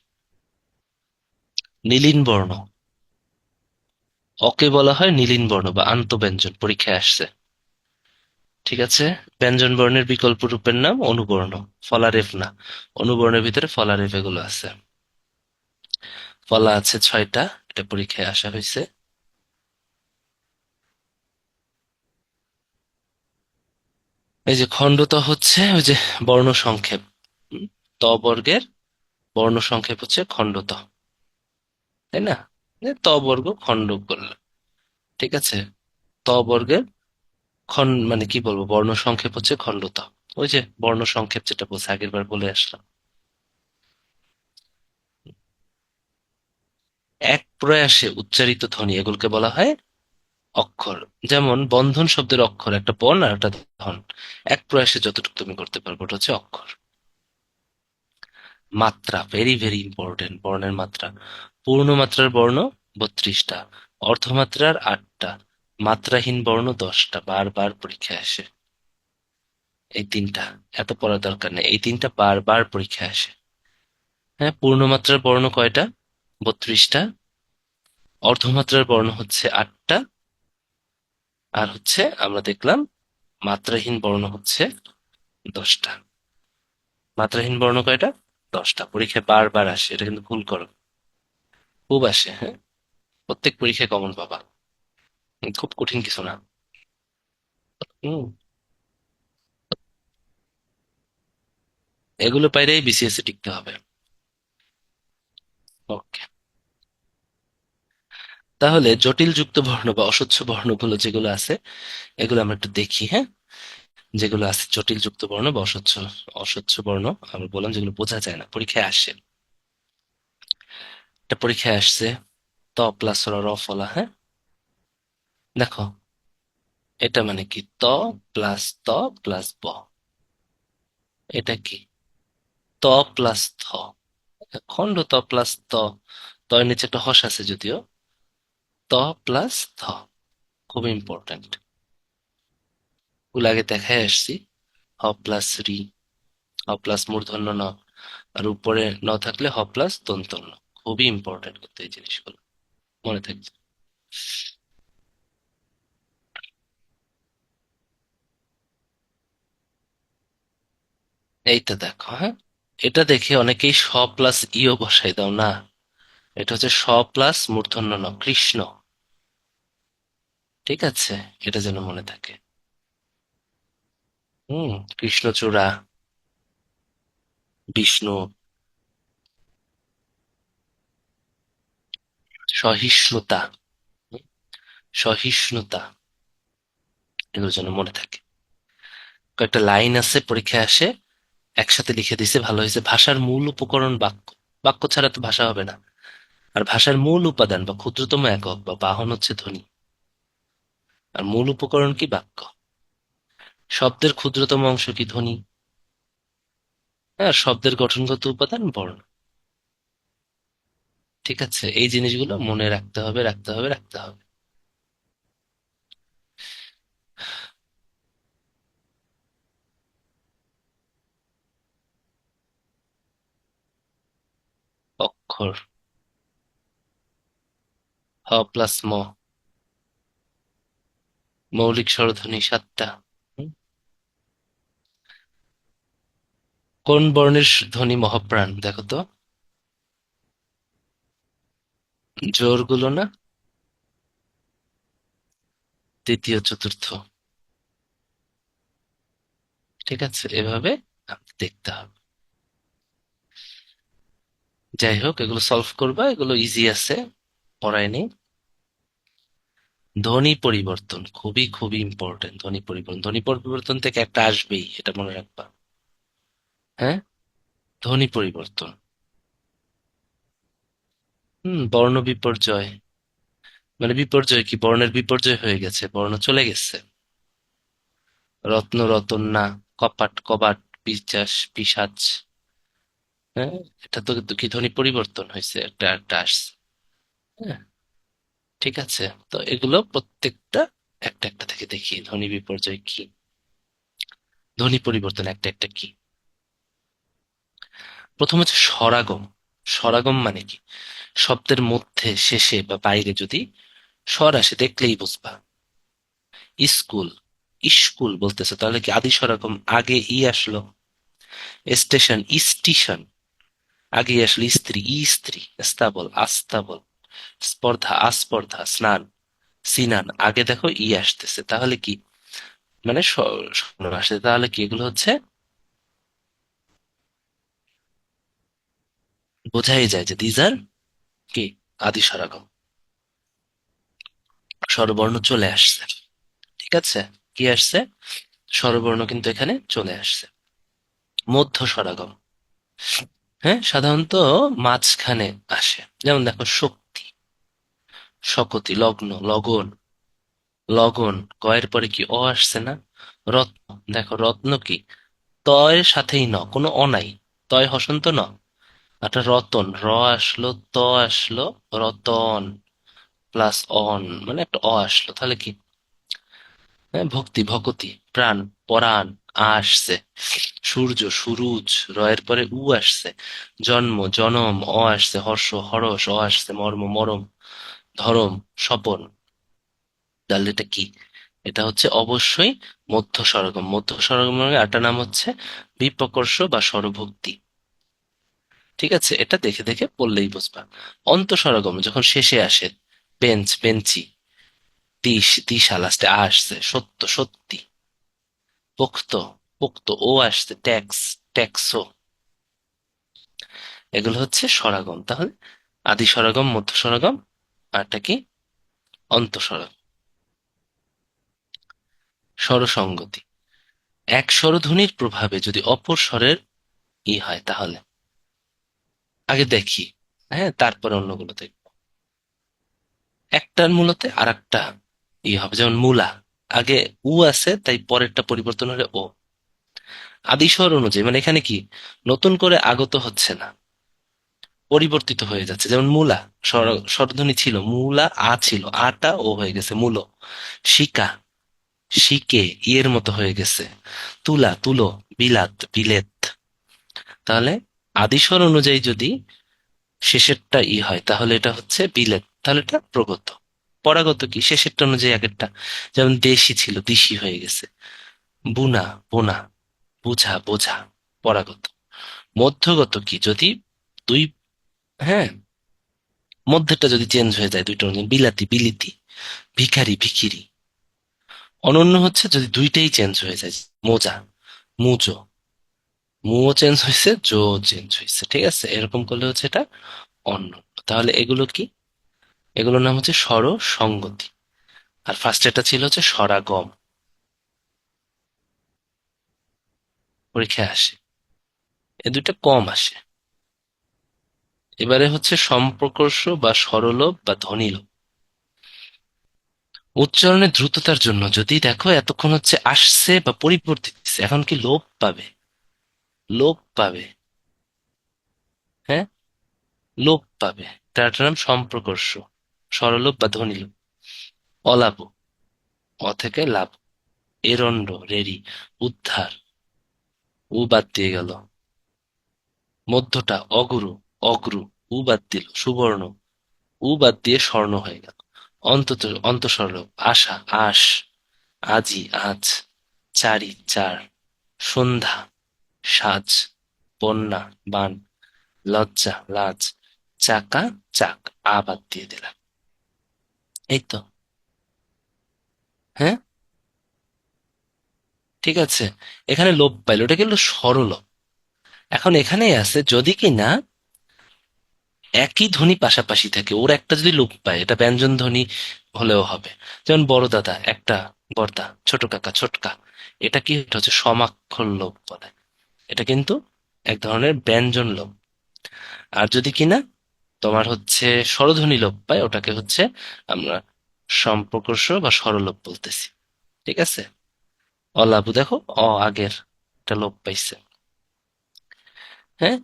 Speaker 1: নীলিন বর্ণ, অকে বলা হয় নীলিন বর্ণ বা আন্তঃব্যঞ্জন, পরীক্ষায় আসছে। ঠিক আছে, ব্যঞ্জন বর্ণের বিকল্প রূপের নাম অনুবর্ণ, ফলারেফ না। অনুবর্ণের ভিতরে ফলারেফ এগুলো আছে। ফলা আছে 6টা, এটা পরীক্ষায় আসা হয়েছে। এই যে খণ্ডত হচ্ছে ওই যে বর্ণ সংক্ষেপ। হুম, ত বর্গের বর্ণ সংক্ষেপ হচ্ছে খণ্ডত, তাই না? যে ত বর্গ খণ্ড করলে, ঠিক আছে। ত বর্গের মানে কি বলবো, বর্ণ সংক্ষেপ হচ্ছে খণ্ডত। ওই যে বর্ণ সংক্ষেপ যেটা বলছে আগের বার বলে আসলাম। এক প্রয়াসে উচ্চারিত ধ্বনি এগুলোকে বলা হয় অক্ষর। যেমন বন্ধন শব্দের অক্ষর একটা বর্ণ আর একটা ধন, এক প্রয়াসে যতটুকু তুমি করতে পারবে ওটা হচ্ছে অক্ষর। মাত্রা, ভেরি ভেরি ইম্পর্টেন্ট, বর্ণের মাত্রা। পূর্ণ মাত্রার বর্ণ 32টা, অর্ধমাত্রার 8টা, মাত্রাহীন বর্ণ 10টা, বারবার পরীক্ষায় আসে। এই তিনটা, এত পড়ার দরকার নেই, এই তিনটা বারবার পরীক্ষায় আসে। হ্যাঁ, পূর্ণমাত্রার বর্ণ কয়টা? 32টা। অর্ধমাত্রার বর্ণ হচ্ছে 8টা। আর হচ্ছে আমরা দেখলাম মাত্রাহীন বর্ণ হচ্ছে 10টা। মাত্রাহীন বর্ণ কয়টা? 10টা। পরীক্ষায় বারবার আসে, এটা কিন্তু ভুল করো। খুব আসে, হ্যাঁ, প্রত্যেক পরীক্ষায় কমন পাবা। খুব কঠিন কিছু না। হুম, এগুলো পাইলেই বিসিএস এ টিকতে হবে। ওকে, তাহলে জটিল যুক্ত বর্ণ বা অস্বচ্ছ বর্ণগুলো যেগুলো আছে এগুলো আমরা একটু দেখি, হ্যাঁ। যেগুলো আছে জটিল যুক্ত বর্ণ বা অস্বচ্ছ অস্বচ্ছ বর্ণ, আমরা বললাম যেগুলো বোঝা যায় না, পরীক্ষায় আসে। এটা পরীক্ষায় আসছে ত প্লাস র, র ফলা, হ্যাঁ। দেখো, এটা মানে কি? ত প্লাস ত প্লাস ব। এটা কি? ত প্লাস থ, খণ্ড ত প্লাস ত। ত এর নিচে একটা হস আছে যদিও। ত প্লাস থ, খুব ইম্পর্টেন্ট। ওগুলো আগে দেখায় আসছি। হ প্লাস রি, হ প্লাস মূর্ধন্য ন, আর উপরে ন থাকলে হ প্লাস দন্তন্য ন। খুবই ইম্পর্টেন্ট কিন্তু এই জিনিসগুলো মনে থাকবে। এইটা দেখো, হ্যাঁ, এটা দেখে অনেকেই স প্লাস ইও বসাই দাও না। এটা হচ্ছে স প্লাস মূর্ধন্য ন, কৃষ্ণ। ঠিক আছে, এটা যেন মনে থাকে। হুম, কৃষ্ণচূড়া, বিষ্ণু, সহিষ্ণুতা, হুম, সহিষ্ণুতা, এগুলো যেন মনে থাকে। কয়েকটা লাইন আছে পরীক্ষায় আসে, একসাথে লিখে দিছে, ভালো হয়েছে। ভাষার মূল উপকরণ বাক্য, বাক্য ছাড়া তো ভাষা হবে না। আর ভাষার মূল উপাদান বা ক্ষুদ্রতম একক বা বাহন হচ্ছে ধ্বনি। আর মূল উপকরণ কি? বাক্য। শব্দের ক্ষুদ্রতম অংশ কি? ধ্বনি। আর শব্দের গঠনগত উপাদান বর্ণ। ঠিক আছে, এই জিনিসগুলো মনে রাখতে হবে, রাখতে হবে, রাখতে হবে। অক্ষর, হ প্লাস ম, মৌলিক স্বরধ্বনি 7টা। হুম, কোন বর্ণের ধ্বনি মহাপ্রাণ দেখো তো? জোর গুলো না, তৃতীয় চতুর্থ। ঠিক আছে, এভাবে আপনি দেখতে হবে। যাই হোক, এগুলো সলভ করবা, এগুলো ইজি আছে, পড়ায় নেই। ধ্বনি পরিবর্তন খুবই খুবই ইম্পর্টেন্ট। ধ্বনি পরিবর্তন, ধ্বনি পরিবর্তন থেকে একটা আসবেই, এটা মনে রাখবা। হ্যাঁ, ধ্বনি পরিবর্তন। বর্ণ বিপর্যয়। মানে বিপর্যয় কি, বর্ণের বিপর্যয় হয়ে গেছে, বর্ণ চলে গেছে। রত্ন রতন না, কপাট কবাট, পিশাচ পিশাচ। হ্যাঁ, এটা তো কিন্তু কি ধ্বনি পরিবর্তন হয়েছে, একটা একটা আসছে। হ্যাঁ, ঠিক আছে। তো এগুলো প্রত্যেকটা একটা একটা থেকে দেখি, ধ্বনি বিপর্যয় কি, ধ্বনি পরিবর্তন একটা একটা কি। প্রথম হচ্ছে স্বরাগম। স্বরাগম মানে কি? শব্দের মধ্যে, শেষে বা বাইরে যদি স্বর আসে, দেখলেই বুঝবা। স্কুল, স্কুল বলতেছে, তাহলে কি আদি স্বরাগম, আগে ই আসলো। স্টেশন, স্টেশন, আগে আসলো স্ত্রী, ই স্ত্রী। স্তাবল, আস্তাবল। স্পর্ধা, আস্পর্ধা। স্নান, সিনান, আগে দেখো ই আসতেছে, তাহলে কি, মানে স্বর্ণ আসছে, তাহলে কি এগুলো হচ্ছে, বোঝাই যায় যে দিজ আর কি আদি স্বরাগম। স্বরবর্ণ চলে আসছে। ঠিক আছে, কি আসছে, স্বরবর্ণ কিন্তু এখানে চলে আসছে। মধ্য স্বরাগম, হ্যাঁ, সাধারণত মাঝখানে আসে। যেমন দেখো শক্তি, শকতি, লগ্ন, লগন, লগন, কয়ের পরে কি অ আসছে না। রত্ন, দেখো রত্ন কি, তয়ের সাথেই ন, কোনো অ নাই, তয় হসন্ত ন। একটা রতন, র আসলো, ত আসলো, রতন প্লাস অন, মানে একটা অ আসলো, তাহলে কি, হ্যাঁ, ভক্তি, ভকতি, প্রাণ, পরাণ, আসছে। সূর্য, সুরুজ, রয়ের পরে উ আসছে। জন্ম, জনম, অ আসছে। হর্ষ, হরস, অ আসছে। মর্ম, মরম, ধরম, স্বপন। তাহলে এটা কি, এটা হচ্ছে অবশ্যই মধ্য স্বরগম। মধ্য স্বরগমের আরেকটা নাম হচ্ছে বিপ্রকর্ষ বা স্বরভক্তি। ঠিক আছে, এটা দেখে দেখে পড়লেই বুঝবা। অন্তঃস্বরগম যখন শেষে আসে, বেঞ্চ, বেঞ্চি, দিশ, দিশা, লাস্টে আসছে। সত্য, সত্যি। পোক্ত, পোক্ত, ও আসছে। ট্যাক্স, ট্যাক্সো। এগুলো হচ্ছে স্বরাগম। তাহলে আদি স্বরাগম, মধ্য স্বরাগম, আরটা কি, অন্তঃস্বরাগম। স্বরসঙ্গতি, এক স্বরধ্বনির প্রভাবে যদি অপর স্বরের ই হয়, তাহলে আগে দেখি, হ্যাঁ, তারপরে অন্যগুলো দেখবো। একটার মূলতে আর একটা ই হবে, যেমন মূলা, আগে উ আছে, তাই পরেরটা পরিবর্তন হলে ও। আদি স্বর অনুযায়ী, মানে এখানে কি নতুন করে আগত হচ্ছে না, পরিবর্তিত হয়ে যাচ্ছে। যেমন মূলা, স্বরধ্বনি ছিল, মূলা আ ছিল, আটা ও হয়ে গেছে মূল। শিকা, শিকে ইয়ের মতো হয়ে গেছে। তুলা, তুলো, বিলাত, বিলেত। তাহলে আদিস্বর অনুযায়ী যদি শেষেরটা ই হয়, তাহলে এটা হচ্ছে বিলেত, তাহলে এটা প্রগত। পরাগত কি, শেষেরটা অনুযায়ী আগেরটা। যেমন দেশি ছিল, দিশি হয়ে গেছে। বুনা, বোনা, বুঝা, বোঝা, পরাগত। মধ্যগত কি, যদি দুই, হ্যাঁ, মধ্যেরটা যদি চেঞ্জ হয়ে যায়, দুইটা অনুযায়ী, বিলাতি, বিলিতি, ভিখারি, ভিখিরি। অনন্য হচ্ছে যদি দুইটাই চেঞ্জ হয়ে যায়, মোজা, মুজো, মুও চেঞ্জ হয়েছে, জো চেঞ্জ হয়েছে। ঠিক আছে, এরকম করলে হচ্ছে এটা অন্য। তাহলে এগুলো কি, এগুলোর নাম হচ্ছে স্বর সঙ্গতি। আর ফার্স্ট এটা ছিল হচ্ছে স্বরাগম, পরীক্ষায় আসে। এ দুইটা কম আসে। এবারে হচ্ছে সম্প্রকর্ষ বা স্বরলোপ বা ধ্বনিলোপ। উচ্চারণের দ্রুততার জন্য যদি দেখো এতক্ষণ হচ্ছে আসছে বা পরিবর্তিত হচ্ছে, এখন কি লোপ পাবে, লোপ পাবে। হ্যাঁ, লোপ পাবে। তার নাম সম্প্রকর্ষ, স্বরলোপ বা ধ্বনিলোপ। অলাপ, অ থেকে লাভ। এরণ্ড, রেরি, উদ্ধার, উ বাদ দিয়ে গেল। মধ্যটা অগুরু, অগ্রু, উ বাদ দিল। সুবর্ণ, উ বাদ দিয়ে স্বর্ণ হয়ে গেল। অন্তত, অন্তঃস্বর, আশা, আশ, আজি, আজ। চারি, চার। সন্ধ্যা, সাজ। বন্যা, বান। লজ্জা, লাজ। চাকা, চাক, আ বাদ দিয়ে দিলাম। এই তো। হ্যাঁ, ঠিক আছে, এখানে লোপ পাইলো, ওটা কিন্তু স্বরলোপ। এখন এখানেই আছে, যদি কি না একই ধ্বনি পাশাপাশি থাকে, ওর একটা যদি লোপ পায় এটা ব্যঞ্জন ধ্বনি হলেও হবে। যেমন বড় দাদা একটা, বড়দা, ছোট কাকা ছোটকা, এটা কি, এটা হচ্ছে সমাক্ষর লোপ বলে। এটা কিন্তু এক ধরনের ব্যঞ্জন লোপ। আর যদি কিনা তোমার হচ্ছে স্বরধ্বনি লোপ পায়, ওটাকে হচ্ছে আমরা সম্প্রকর্ষ বা স্বরলোপ বলতেছি। ঠিক আছে। অলাবু দেখো, আগের একটা লোপ পাইছে। হ্যাঁ,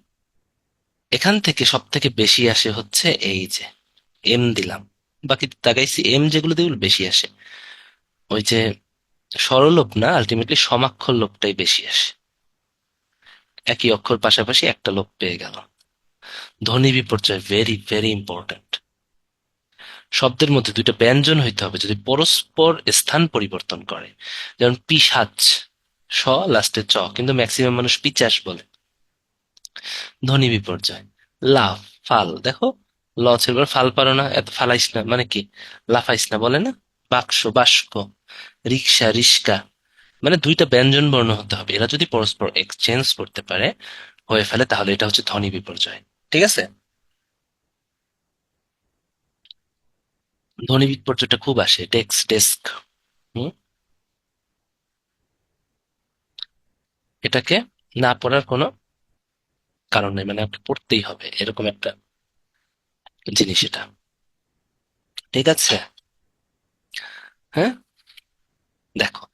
Speaker 1: এখান থেকে সব থেকে বেশি আসে হচ্ছে এই যে এম দিলাম, বাকি তাকাইছি এম যেগুলো দিয়ে বেশি আসে, ওই যে স্বরলোপ না, আলটিমেটলি সমাক্ষর লোপটাই বেশি আসে। একই অক্ষর পাশাপাশি একটা লোপ পেয়ে গেল। ধ্বনি বিপর্যয় ভেরি ভেরি ইম্পর্ট্যান্ট। শব্দের মধ্যে দুইটা ব্যঞ্জন হইতে হবে যদি পরস্পর স্থান পরিবর্তন করে। যেমন পিশাচ, স লাস্টে চ, কিন্তু ম্যাক্সিমাম মানুষ পিচাস বলে। ধ্বনি বিপর্যয়। লাফ, ফাল দেখো, ল ছিল ফাল পারো না, এত ফালাইস না মানে কি, লাফাইস না বলে না। বাক্স, বাস্ক, রিক্সা, রিস্কা, মানে দুইটা ব্যঞ্জন বর্ণ হতে হবে, এরা যদি পরস্পর এক্সচেঞ্জ করতে পারে, হয়ে ফেলে, তাহলে এটা হচ্ছে ধ্বনি বিপর্যয়। ঠিক আছে। ধ্বনি বিপর্যয়টা খুব আসে, ডেস্ক ডেস্ক। হুম, এটাকে না পড়ার কোনো কারণ নেই, মানে আপনি পড়তেই হবে এরকম একটা জিনিস এটা। ঠিক আছে। হ্যাঁ, দেখো,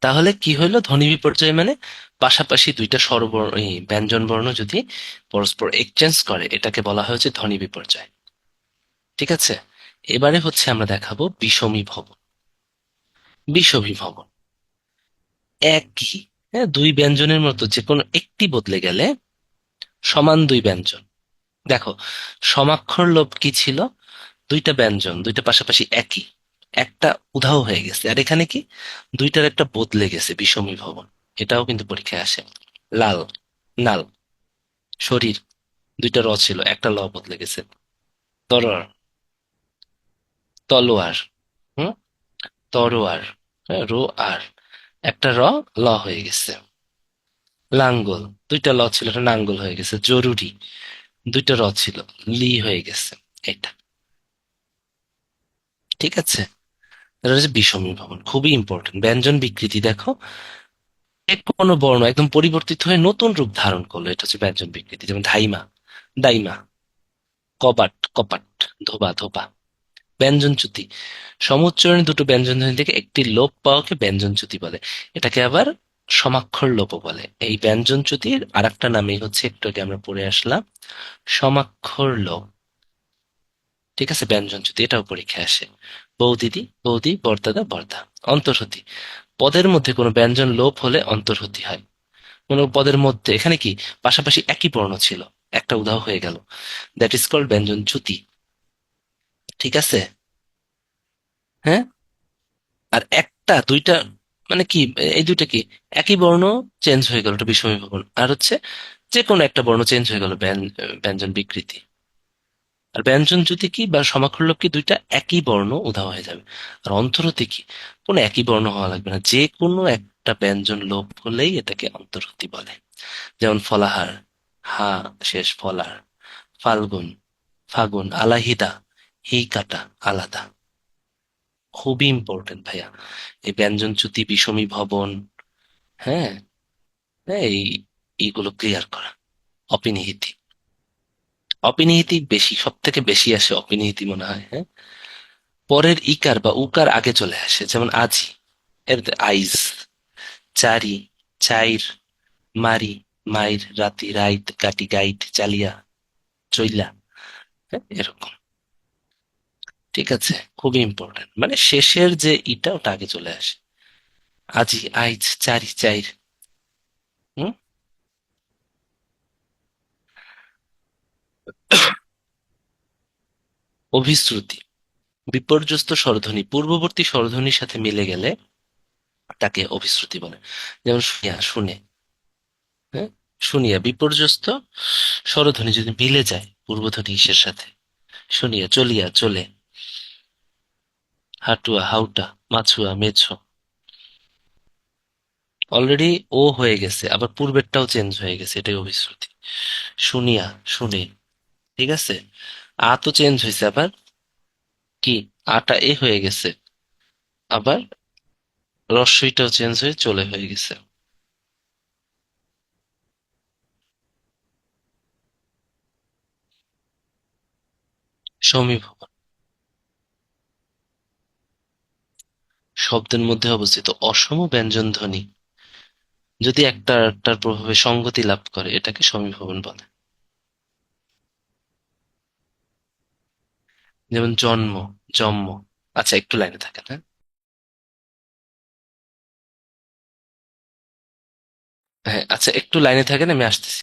Speaker 1: তাহলে কি হইলো ধ্বনি বিপর্যয় মানে পাশাপাশি দুইটা স্বরবর্ণ এই ব্যঞ্জন বর্ণ যদি পরস্পর এক্সচেঞ্জ করে, এটাকে বলা হয় হচ্ছে ধ্বনি বিপর্যয়। ঠিক আছে। এবারে হচ্ছে আমরা দেখাবো বিষমী ভবন। বিষমী ভবন একই, হ্যাঁ, দুই ব্যঞ্জনের মতো যে কোনো একটি বদলে গেলে সমান দুই ব্যঞ্জন। দেখো, সমাক্ষর লোপ কি ছিল, দুইটা ব্যঞ্জন দুইটা পাশাপাশি একই, একটা উধাও হয়ে গেছে, আর এখানে কি দুইটার একটা বদলে গেছে, বিষমী ভবন। এটাও কিন্তু পরীক্ষায় আসে। লাল, নাল, শরীর, দুইটা র ছিল, একটা ল বদলে গেছে। তরোয়ার, তলোয়ার, হুম, তরোয়ার, হ্যাঁ, রো আর, একটা র, ল হয়ে গেছে। লাঙ্গল, দুইটা ল ছিল, একটা নাঙ্গল হয়ে গেছে। জরুরি, দুইটা র ছিল, লি হয়ে গেছে। এটা, ঠিক আছে। এটা হচ্ছে বিষমী ভবন, খুবই ইম্পর্টেন্ট। ব্যঞ্জন বিকৃতি দেখো, যে কোনো বর্ণ একদম পরিবর্তিত হয়ে নতুন রূপ ধারণ করলো, এটা হচ্ছে ব্যঞ্জন বিকৃতি। যেমন ধাইমা, দাইমা, কবাট, কপাট, ধোবা, ধোপা। ব্যঞ্জনচ্যুতি, সমুচ্চারণে দুটো ব্যঞ্জন ধ্বনি থেকে একটি লোপ পাওয়াকে ব্যঞ্জনচ্যুতি বলে। এটাকে আবার সমাক্ষর লোপও বলে। এই ব্যঞ্জনচ্যুতির আর একটা নামই হচ্ছে, একটু আগে আমরা পড়ে আসলাম, সমাক্ষর লোপ। ঠিক আছে, ব্যঞ্জনচ্যুতি, এটাও পরীক্ষায় আসে। বৌদিদি, বৌদি, বরদাদা, বরদা। অন্তর্হতি, পদের মধ্যে কোনো ব্যঞ্জন লোপ হলে অন্তর্হতি হয়। কোনো পদের মধ্যে এখানে কি পাশাপাশি একই বর্ণ ছিল, একটা উধাও হয়ে গেল, দ্যাট ইজ কল্ড ব্যঞ্জনচ্যুতি। ঠিক আছে। হ্যাঁ, আর একটা দুইটা মানে কি, এই দুইটা কি একই বর্ণ চেঞ্জ হয়ে গেল, ওটা বিষমী ভবন। আর হচ্ছে যে কোনো একটা বর্ণ চেঞ্জ হয়ে গেল, ব্যঞ্জন বিকৃতি। আর ব্যঞ্জন জ্যোতি কি বা সমাক্ষরলোপ কি, দুইটা একই বর্ণ উধাও হয়ে যাবে। আর অন্তর্হতি কি, কোনো একই বর্ণ হওয়া লাগবে না, যে কোনো একটা ব্যঞ্জন লোপ হলেই এটাকে অন্তর্হতি বলে। যেমন ফলাহার, হা শেষ ফলার। ফাল্গুন, ফাগুন, আলাহিদা, এই কাটা, আলাদা। খুবই ইম্পর্টেন্ট ভাইয়া, এই ব্যঞ্জন চ্যুতি, বিষমী ভবন, হ্যাঁ, হ্যাঁ, এইগুলো ক্লিয়ার করা। অপিনিহিতি, অপিনিহিতি বেশি, সব থেকে বেশি আসে অপিনিহিতি মনে হয়, হ্যাঁ। পরের ইকার বা উকার আগে চলে আসে, যেমন আজি, এর আইজ, চারি, চাইর, মারি, মাইর, রাতি, রাইত, গাটি, গাইড, চালিয়া, চইলা, হ্যাঁ, এরকম। ঠিক আছে, খুবই ইম্পর্টেন্ট, মানে শেষের যে ইটা ওটা আগে চলে আসে। আজি, আইজ, চারি, চাইর। হুম। অভিশ্রুতি, বিপর্যস্ত স্বরধ্বনি পূর্ববর্তী স্বরধ্বনির সাথে মিলে গেলে তাকে অভিশ্রুতি বলে। যেমন শুনিয়া, শুনে, হ্যাঁ, শুনিয়া, বিপর্যস্ত স্বরধ্বনি যদি মিলে যায় পূর্বধ্বনি ইসের সাথে, শুনিয়া, চলিয়া, চলে, হাটুয়া, হাউটা, মাছুয়া, মেছো, অলরেডি ও হয়ে গেছে, আবার পূর্বেরটাও চেঞ্জ হয়ে গেছে, এটাই অভিশ্রুতি। শুনিয়া, শুনে। ঠিক আছে। আ তো চেঞ্জ হয়েছে আবার, কি, আটা এ হয়ে গেছে, আবার রস্বইটাও চেঞ্জ হয়ে চলে হয়ে গেছে। সমীভবন শব্দের মধ্যে অবস্থিত অসম ব্যঞ্জন ধ্বনি যদি একটা আরেকটার প্রভাবে সঙ্গতি লাভ করে, এটাকে সমীভবন বলে। যেমন জন্ম, জন্ম। আচ্ছা, একটু লাইনে থাকেন, হ্যাঁ। হ্যাঁ, আচ্ছা, একটু লাইনে থাকেন, আমি আসতেছি।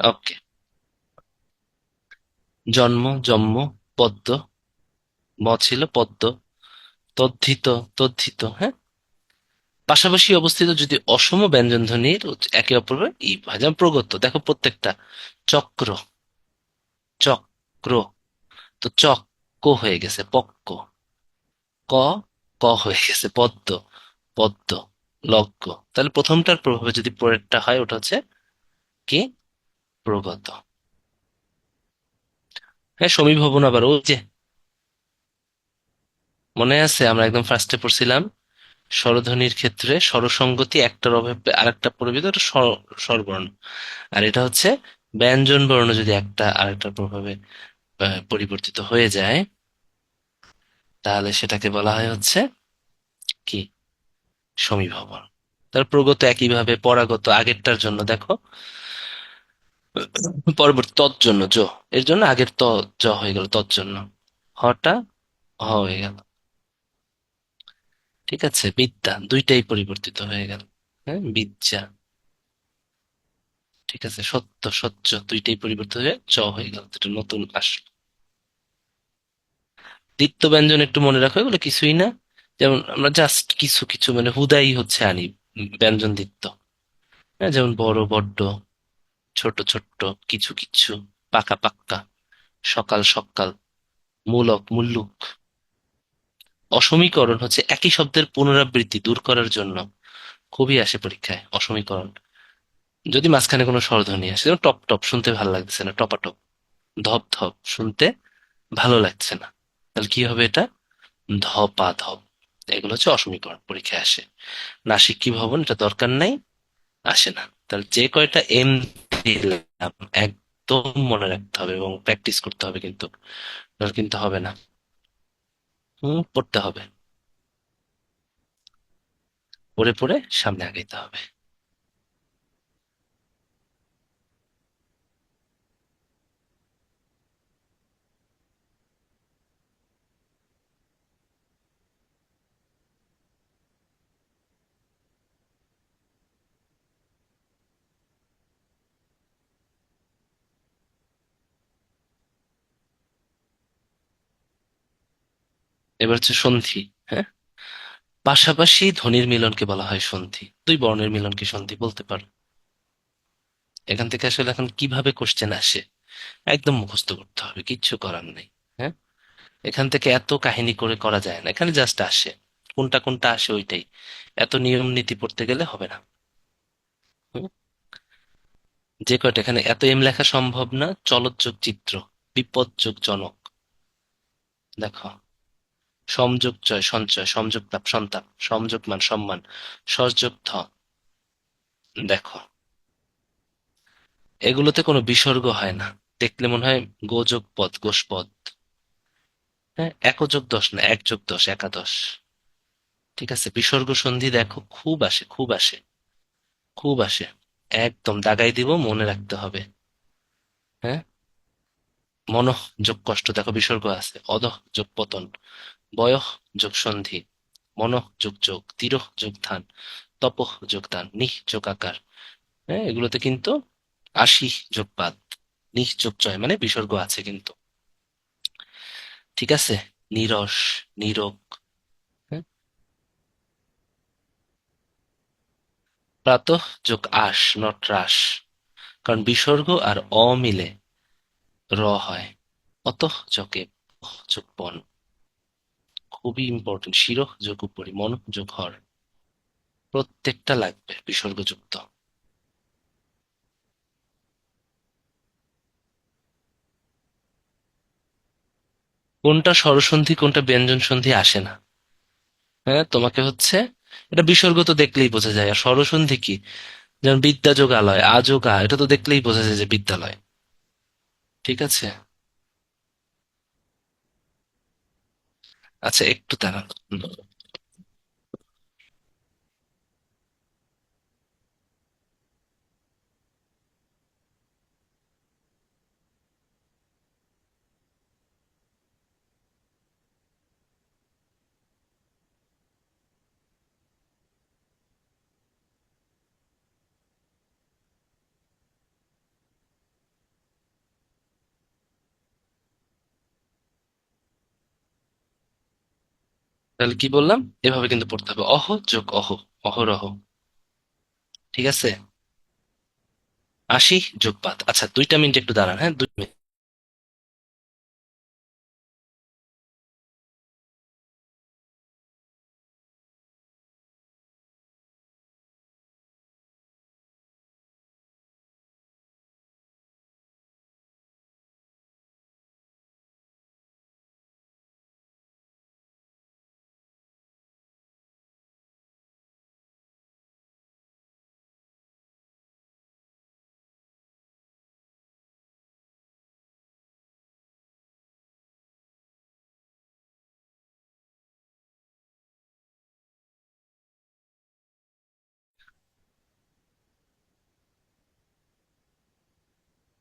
Speaker 1: ওকে। জন্ম, জন্ম, পদ্ম, ম ছিল পদ্ম, তদ্ধিত, তদ্ধিত, হ্যাঁ। পাশাপাশি অবস্থিত যদি অসম ব্যঞ্জন ধ্বনির একে অপরের ই হয়, যেমন প্রগত, দেখো প্রত্যেকটা। চক্র, চক্র। তো চক্ক হয়ে গেছে পক্ক। ক, ক হয়ে গেছে পদ্ম, পদ্ম। লগ্গ। তাহলে প্রথমটার প্রভাবে যদি পরেরটা হয়, ওটা হচ্ছে কি, প্রগত। হ্যাঁ, সমীভবন আবার ওই যে, মনে আছে আমরা একদম ফার্স্টে পড়ছিলাম, স্বরধ্বনির ক্ষেত্রে স্বরসঙ্গতি একটার অভাবে আরেকটা পরিবর্তিত, এটা স্বরবর্ণ। আর এটা হচ্ছে ব্যঞ্জন বর্ণ যদি একটা আরেকটার প্রভাবে পরিবর্তিত হয়ে যায়, তাহলে সেটাকে বলা হয় হচ্ছে কি, সমীভবন। তার প্রগত একইভাবে, পরাগত আগেরটার জন্য দেখো, পরবর্তী তৎজন্য এর জন্য আগের হয়ে গেল তৎজন্য, হটা হ হয়ে গেল। ঠিক আছে, বিদ্যা দুইটাই পরিবর্তিত হয়ে গেল। হ্যাঁ, বিদ্যা। ঠিক আছে, সত্য, সত্য দুইটাই পরিবর্তিত হয়ে হয়ে গেল, এটা নতুন আসলো। দ্বিত্ব ব্যঞ্জন একটু মনে রাখো, এগুলো কিছুই না। যেমন আমরা জাস্ট কিছু কিছু মানে হুদাই হচ্ছে আনি ব্যঞ্জন দ্বিত্ব। হ্যাঁ, যেমন বড়, বড্ড, ছোট, ছোট্ট, কিছু কিছু, পাকা, পাক্কা, সকাল, সকাল, মূলক, মুল্লুক। অসমীকরণ হচ্ছে একই শব্দের পুনরাবৃত্তি দূর করার জন্য খুবই আসে পরীক্ষায়, অসমীকরণ। যদি মাঝখানে কোনো স্বরধ্বনি আসে, যেমন টপ টপ শুনতে ভালো লাগছে না, টপাটপ। ধপ ধপ শুনতে ভালো লাগছে না, তাহলে কি হবে এটা, ধপা ধপ। এগুলো হচ্ছে অসমীকরণ, পরীক্ষায় আসে। নাসিক কি ভবন, এটা দরকার নাই, আসে না। তাহলে যে কয়টা এম দিলাম, একদম মনে রাখতে হবে এবং প্র্যাকটিস করতে হবে কিন্তু, নাহলে কিন্তু হবে না। পড়তে হবে, পড়ে পড়ে সামনে আগাইতে হবে। এবার হচ্ছে সন্ধি। হ্যাঁ, পাশাপাশি ধ্বনির মিলনকে বলা হয় সন্ধি, দুই বর্ণের মিলনকে সন্ধি বলতে পারো। এখান থেকে আসলে এখন কিভাবে কোশ্চেন আসে, একদম মুখস্থ করতে হবে, কিচ্ছু করার নেই। হ্যাঁ, এখান থেকে এত কাহিনী করে করা যায় না, এখানে জাস্ট আসে, কোনটা কোনটা আসে ওইটাই। এত নিয়ম নীতি পড়তে গেলে হবে না। হুম? যে কয়টা এখানে এত এম লেখা সম্ভব না, চলৎযোগ চিত্র, বিপদযোগ জনক। দেখো, সমযোগ জয় সঞ্চয়, সংযোগ তাপ সন্তাপ, সংযোগ মান সম্মান, সহযোগ ধ। দেখো, এগুলোতে কোনো বিসর্গ হয় না, দেখলে মনে হয় গোযোগ পদ, গোষ্পদ। হ্যাঁ, একযোগ দশ না, এক যোগ দশ, একাদশ। ঠিক আছে, বিসর্গ সন্ধি দেখো খুব আসে, খুব আসে, খুব আসে। একদম দাগাই দিব, মনে রাখতে হবে। হ্যাঁ, মনঃ যোগ কষ্ট, দেখো বিসর্গ আছে, অধঃ যোগ পতন, বয়ঃ যোগ সন্ধি, মনঃ যোগ যোগ, তিরঃ যোগ ধান, তপঃ যোগ দান, নিঃ যোগ আকার। হ্যাঁ, এগুলোতে কিন্তু আশি যোগ পাদ, নিঃ যোগ চয়, মানে বিসর্গ আছে কিন্তু। ঠিক আছে। নিরস, নিরোগ। হ্যাঁ? প্রাতঃ যোগ আস, নট রাস। কারণ বিসর্গ আর অ মিলে র হয়। অতঃ যোগে যোগ বন। খুবই ইম্পর্টেন্ট। শিরঃ যোগ উপরি, মন যোগ হর। প্রত্যেকটা লাগবে বিসর্গযুক্ত। কোনটা স্বরসন্ধি কোনটা ব্যঞ্জন সন্ধি আসে না। হ্যাঁ, তোমাকে হচ্ছে এটা বিসর্গ তো দেখলেই বোঝা যায়। আর স্বরসন্ধি কি? যেমন বিদ্যা যোগালয়, আযোগা, এটা তো দেখলেই বোঝা যায় যে বিদ্যালয়। ঠিক আছে। আচ্ছা, একটু দাঁড়ান। তাহলে কি বললাম? এভাবে কিন্তু পড়তে হবে, অহ যোগ অহ, অহরহ। ঠিক আছে। আশি যোগ পাত। আচ্ছা, 2 মিনিট একটু দাঁড়ান, হ্যাঁ, 2 মিনিট।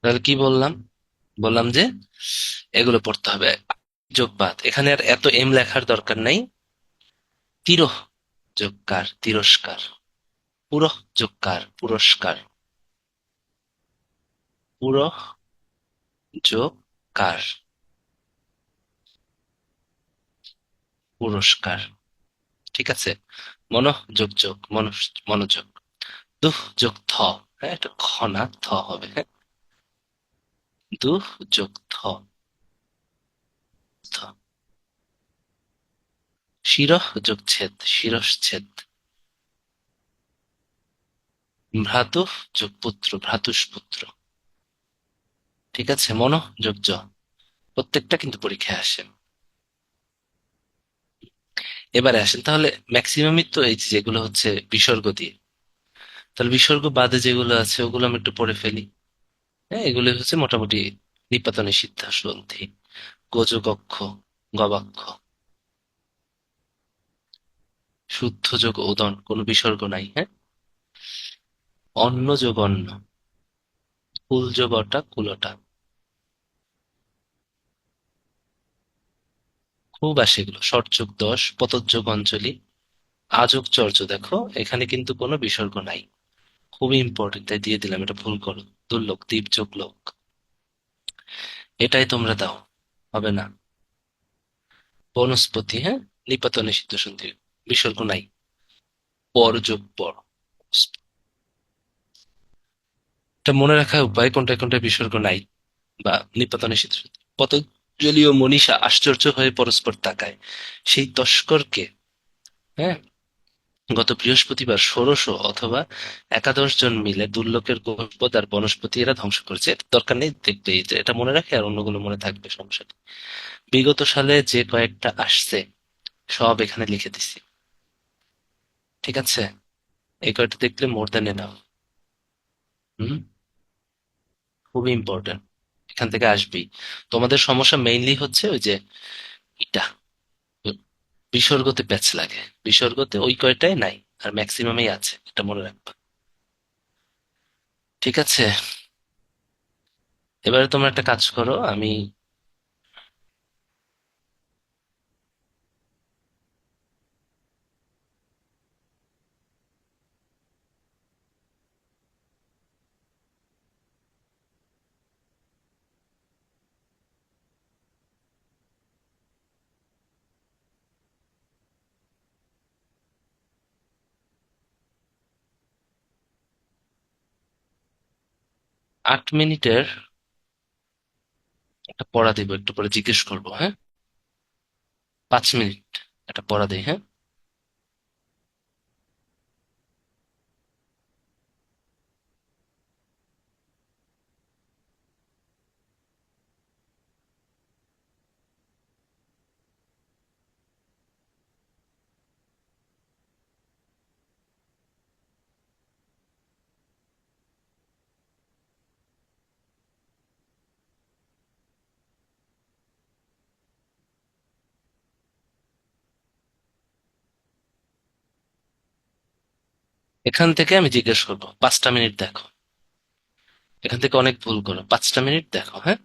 Speaker 1: তাহলে কি বললাম? বললাম যে এগুলো পড়তে হবে। যোগ পাত, এখানে আর এত এম লেখার দরকার নাই। তিরহ যোগ কার, তিরস্কার। পুরহ যোগ কার, পুরস্কার। পুরহ যোগ কার, পুরস্কার। ঠিক আছে। মনোহ যোগ যোগ, মনোযোগ। দুহ যোগ থ। হ্যাঁ, এটা খ না, থ হবে। হ্যাঁ, দুহ যোগ থ, থ। শিরঃ যোগ ছেদ, শিরশ্ছেদ। ভ্রাতুঃ যোগ পুত্র, ভ্রাতুষ্পুত্র। ঠিক আছে। মনোহ যোগ জ। প্রত্যেকটা কিন্তু পরীক্ষায় আসে। এবারে আসেন তাহলে। ম্যাক্সিমামই তো এই যে যেগুলো হচ্ছে বিসর্গ দিয়ে। তাহলে বিসর্গ বাদে যেগুলো আছে ওগুলো আমি একটু পড়ে ফেলি। হ্যাঁ, এগুলো হচ্ছে মোটামুটি নিপাত নিষিদ্ধ সন্ধি। গোযোগক্ষ, গবাক্ষ। শুদ্ধ যোগ ওদন, কোনো বিসর্গ নাই। হ্যাঁ। অন্ন যোগ অন্ন। কুল যোগ অটা, কুলটা। খুব আসে এগুলো। ষট যোগ দশ, পতযোগ অঞ্জলি। আযোগ চর্য, দেখো এখানে কিন্তু কোনো বিসর্গ নাই। খুবই ইম্পর্টেন্ট, তাই দিয়ে দিলাম, এটা ভুল করো। দুর্লোক, দ্বীপ যোগ লোক। এটাই তোমরা দাও, হবে না। বনস্পতি, হ্যাঁ, নিপাত নিষিদ্ধ সন্ধি, বিসর্গ নাই। পর যোগ পর। এটা মনে রাখার উপায়, কোনটা কোনটা বিসর্গ নাই বা নিপাত নিষিদ্ধ সন্ধি। পতঞ্জলি ও মনীষা আশ্চর্য হয়ে পরস্পর তাকায়। সেই তস্করকে, হ্যাঁ, গত বৃহস্পতিবার ১৬০০ অথবা ১১ জন মিলে দুর্লোকের গোষ্পদ আর বনস্পতি এরা ধ্বংস করেছে। এর দরকার নেই, দেখবে এই যে এটা মনে রাখে আর অন্যগুলো মনে থাকবে, সমস্যা নেই। বিগত সালে যে কয়েকটা আসছে সব এখানে লিখে দিছি। ঠিক আছে। এই কয়টা দেখলে মোর দ্যান এনাফ। হুম। খুবই ইম্পর্টেন্ট। এখান থেকে আসবেই। তোমাদের সমস্যা মেইনলি হচ্ছে ওই যে এটা, বিসর্গতে প্যাচ লাগে। বিসর্গতে ওই কয়টাই নাই, আর ম্যাক্সিমামই আছে, এটা মনে রাখবা। ঠিক আছে। এবারে তোমরা একটা কাজ করো, আমি 8 মিনিটের একটা পড়া দিব, একটু পরে জিজ্ঞেস করবো, হ্যাঁ? 5 মিনিট একটা পড়া দিই, হ্যাঁ? এখান থেকে আমি জিজ্ঞেস করবো, 5টা মিনিট দেখো। এখান থেকে অনেক ভুল করো, 5টা মিনিট দেখো, হ্যাঁ?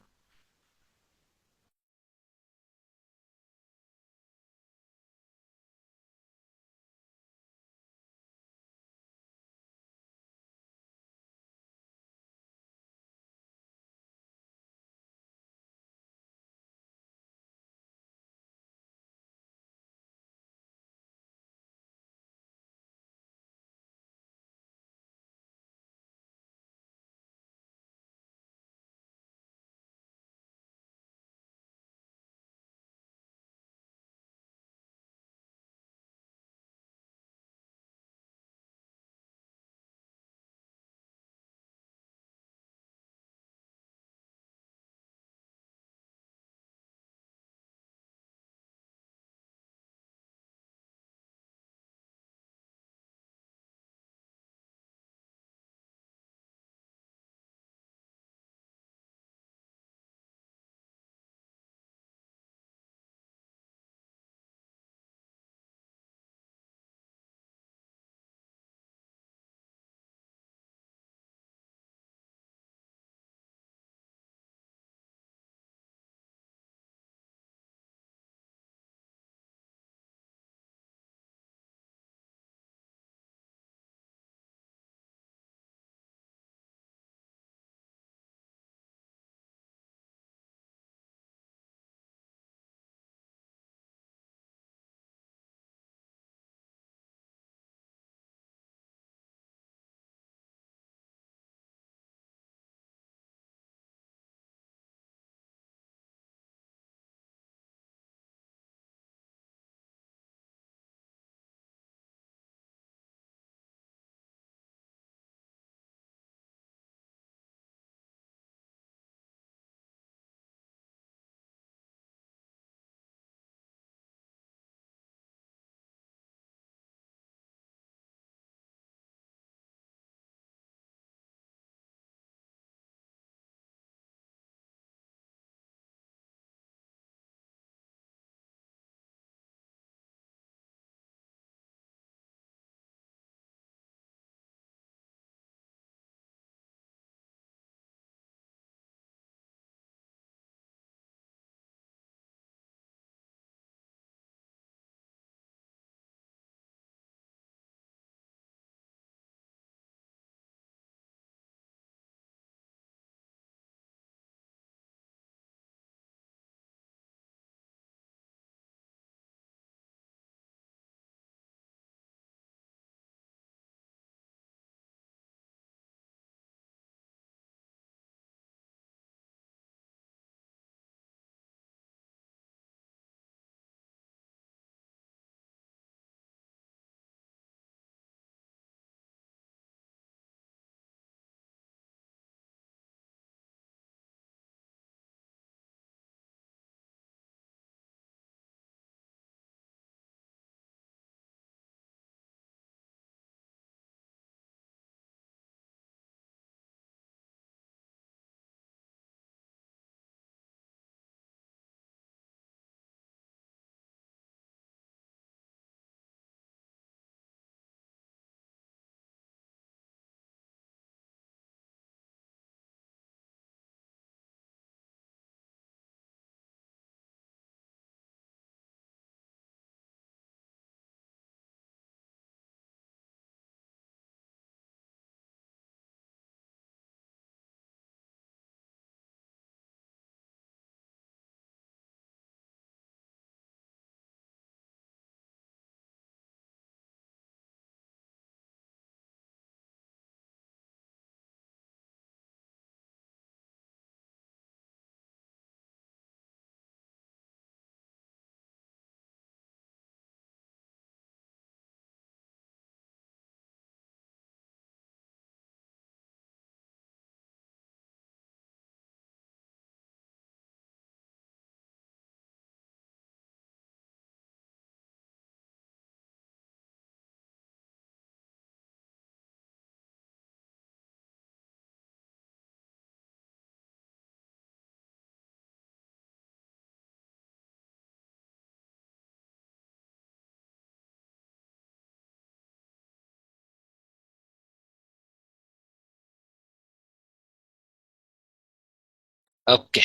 Speaker 1: ওকে,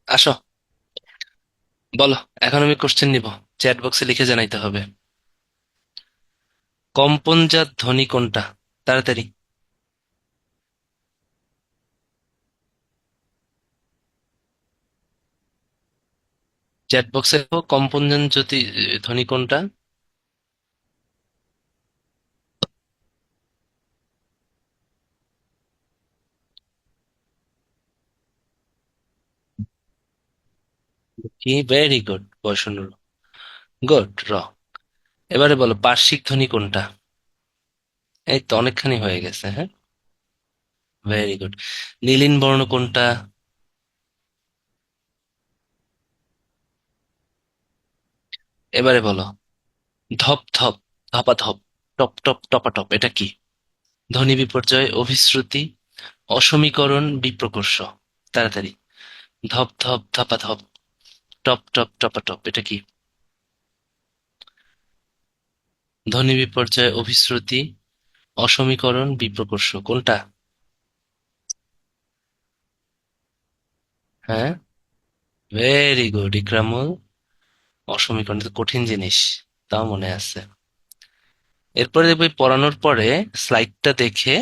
Speaker 1: আসো, বলো। এখন আমি কোশ্চেন নিব, চ্যাট বক্সে লিখে জানাইতে হবে। কম্পনজাত ধ্বনি কোনটা? তাড়াতাড়ি। চ্যাট বক্সে কম্পনজাত জ্যোতি ধ্বনি কোনটা? কি, ভেরি গুড, বয়শূন্য। গুড, র। এবারে বলো পার্শ্বিক ধ্বনি কোনটা? এই তো অনেকখানি হয়ে গেছে, হ্যাঁ। Very good. নীলিন বর্ণ কোনটা? এবারে বলো ধপ ধপ, ধপা ধপ, টপ টপ টপা টপ, এটা কি? ধ্বনি বিপর্যয়, অভিশ্রুতি, অসমীকরণ, বিপ্রকর্ষ। তাড়াতাড়ি। ধপ ধপ, ধপা ধপ, টপ টপ টপা টপ, এটা কি? ধ্বনি বিপর্যয়, অভিশ্রুতি, অসমীকরণ, বিপ্রকর্ষ, কোনটা? হ্যাঁ, ভেরি গুড ইকরামুল। অসমীকরণ তো কঠিন জিনিস, তাও মনে আছে। এরপরে দেখবে পড়ানোর পরে স্লাইডটা দেখে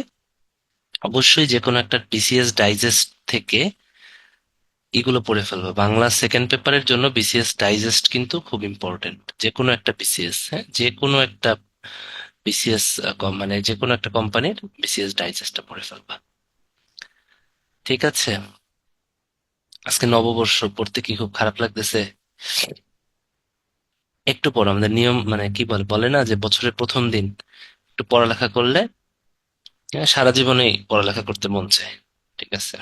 Speaker 1: অবশ্যই যে কোনো একটা বিসিএস ডাইজেস্ট থেকে এগুলো পড়ে ফেলবে। বাংলা সেকেন্ড পেপারের জন্য বিসিএস ডাইজেস্ট কিন্তু খুব ইম্পর্টেন্ট। যে কোনো একটা বিসিএস, হ্যাঁ, যে কোনো একটা বিসিএস, মানে যে কোনো একটা কোম্পানির বিসিএস ডাইজেস্টটা পড়ে ফেলবা। ঠিক আছে। আজকে নববর্ষ, পড়তে কি খুব খারাপ লাগতেছে? একটু পড়ো, আমাদের নিয়ম মানে কি বলে বলে না যে বছরের প্রথম দিন একটু পড়ালেখা করলে সারা জীবনেই পড়ালেখা করতে মন চায়। ঠিক আছে।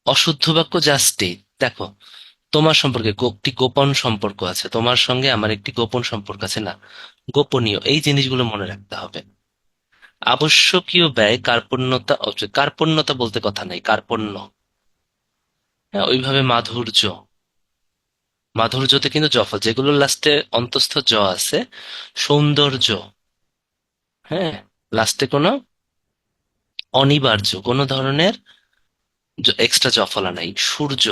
Speaker 1: অশুদ্ধ বাক্য জাস্ট, দেখো, তোমার সম্পর্কে একটি গোপন সম্পর্ক আছে, তোমার সঙ্গে আমার একটি গোপন সম্পর্ক আছে না, গোপনীয়, এই জিনিসগুলো মনে রাখতে হবে। আবশ্যকীয় ব্যয়, কার্পণ্যতা, কার্পণ্যতা বলতে কথা নাই, কার্পণ্য। হ্যাঁ, ওইভাবে মাধুর্য, মাধুর্যতে কিন্তু জফল, যেগুলো লাস্টে অন্তস্থ জ আছে। সৌন্দর্য, হ্যাঁ, লাস্টে কোনো অনিবার্য, কোনো ধরনের এক্সট্রা জফলা নাই। সূর্য,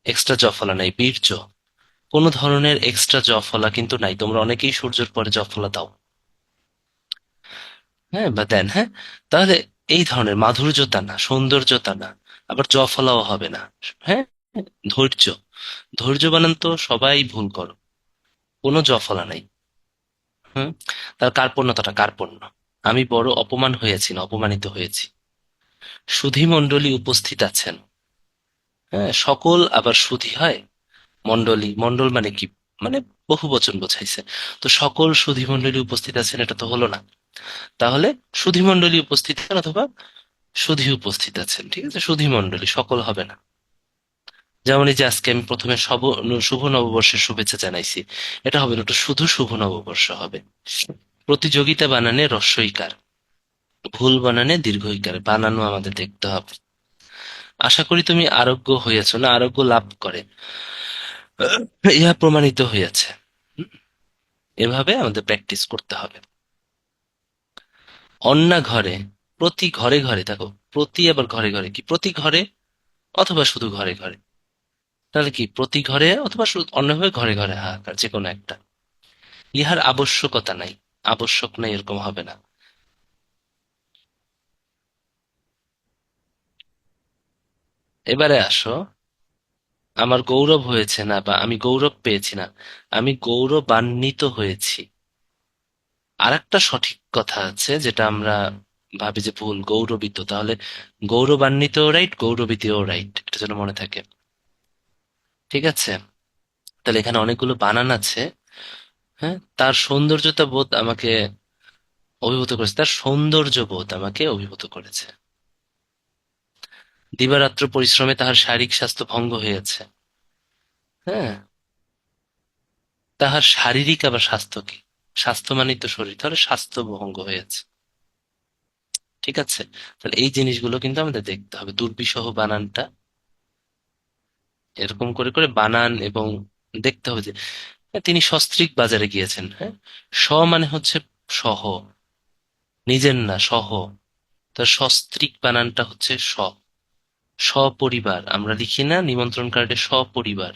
Speaker 1: এক্সট্রা জফলা নাই। বীর্য, কোনো ধরনের এক্সট্রা জফলা কিন্তু নাই। তোমরা অনেকেই সূর্যের পরে জফলা দাও, হ্যাঁ, বা দেন, হ্যাঁ। তাহলে এই ধরনের মাধুর্যতা না, সৌন্দর্যতা না, আবার জফলাও হবে না। হ্যাঁ, ধৈর্য, ধৈর্য বানান তো সবাই ভুল করো, কোনো জফলা নাই। হুম। তার কার্পণ্যতাটা, কার্পণ্য, আমি বড় অপমান হয়েছি না, অপমানিত হয়েছি। সুধী মণ্ডলী উপস্থিত আছেন, হ্যাঁ, সকল আবার সুধী হয়। মণ্ডলী, মণ্ডল মানে কি? মানে বহু বচন বোঝাইছে। তো সকল সুধী মণ্ডলী উপস্থিত আছেন, এটা তো হলো না। তাহলে সুধী মণ্ডলী উপস্থিত আছেন অথবা সুধী উপস্থিত আছেন, ঠিক আছে, সুধী মণ্ডলী, সকল হবে না। যেমন এই যে আজকে আমি প্রথমে শুভ নববর্ষের শুভেচ্ছা জানাইছি, এটা হবে না, ওটা শুধু শুভ নববর্ষ হবে। প্রতিযোগিতা বানানে রস্বইকার, ভুল বানানে দীর্ঘইকার, বানানো আমাদের দেখতে হবে। আশা করি তুমি আরোগ্য হয়েছো, না আরোগ্য লাভ করে, ইহা প্রমাণিত হয়েছে। হুম, এভাবে আমাদের প্র্যাকটিস করতে হবে। অন্না ঘরে, প্রতি ঘরে ঘরে, দেখো, প্রতি আবার ঘরে ঘরে, কি প্রতি ঘরে অথবা শুধু ঘরে ঘরে, তাহলে কি প্রতি ঘরে অথবা শুধু, অন্যভাবে ঘরে ঘরে হাহাকার, যে কোনো একটা। ইহার আবশ্যকতা নাই, আবশ্যক নাই, এরকম হবে না। এবারে আসো, আমার গৌরব হয়েছে না, বা আমি গৌরব পেয়েছি না, আমি গৌরবান্বিত হয়েছি। আর একটা সঠিক কথা আছে যেটা আমরা ভাবি যে ভুল, গৌরবিত, তাহলে গৌরবান্বিত রাইট, গৌরবিত রাইট, এটা যেন মনে থাকে। ঠিক আছে। তাহলে এখানে অনেকগুলো বানান আছে। হ্যাঁ, তার সৌন্দর্যতা বোধ আমাকে অভিভূত করেছে, তার সৌন্দর্য বোধ আমাকে অভিভূত করেছে। দিবারাত্র পরিশ্রমে তাহার শারীরিক স্বাস্থ্য ভঙ্গ হয়েছে। হ্যাঁ, তাহার শারীরিক আবার স্বাস্থ্য কি? স্বাস্থ্য মানেই তো শরীর, তাহলে স্বাস্থ্য ভঙ্গ হয়েছে। ঠিক আছে। তাহলে এই জিনিসগুলো কিন্তু আমাদের দেখতে হবে, দুর্বিসহ বানানটা এরকম করে করে বানান, এবং দেখতে হবে যে হ্যাঁ, তিনি সস্ত্রীক বাজারে গিয়েছেন, হ্যাঁ, স মানে হচ্ছে সহ, নিজের না, সহ। তার সস্ত্রীক বানানটা হচ্ছে সপরিবার আমরা লিখি না নিমন্ত্রণ কার্ডে সপরিবার।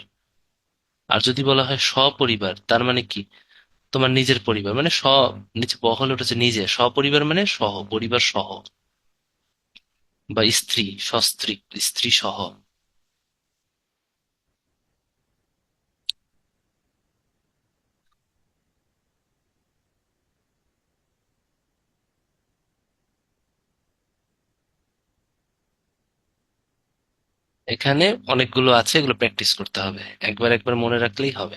Speaker 1: আর যদি বলা হয় সপরিবার তার মানে কি, তোমার নিজের পরিবার মানে নিচে বহল উঠেছে নিজে, সপরিবার মানে সহ পরিবার সহ, বা স্ত্রী সস্ত্রীক স্ত্রী সহ। এখানে অনেকগুলো আছে, এগুলো প্র্যাকটিস করতে হবে, একবার একবার মনে রাখলেই হবে।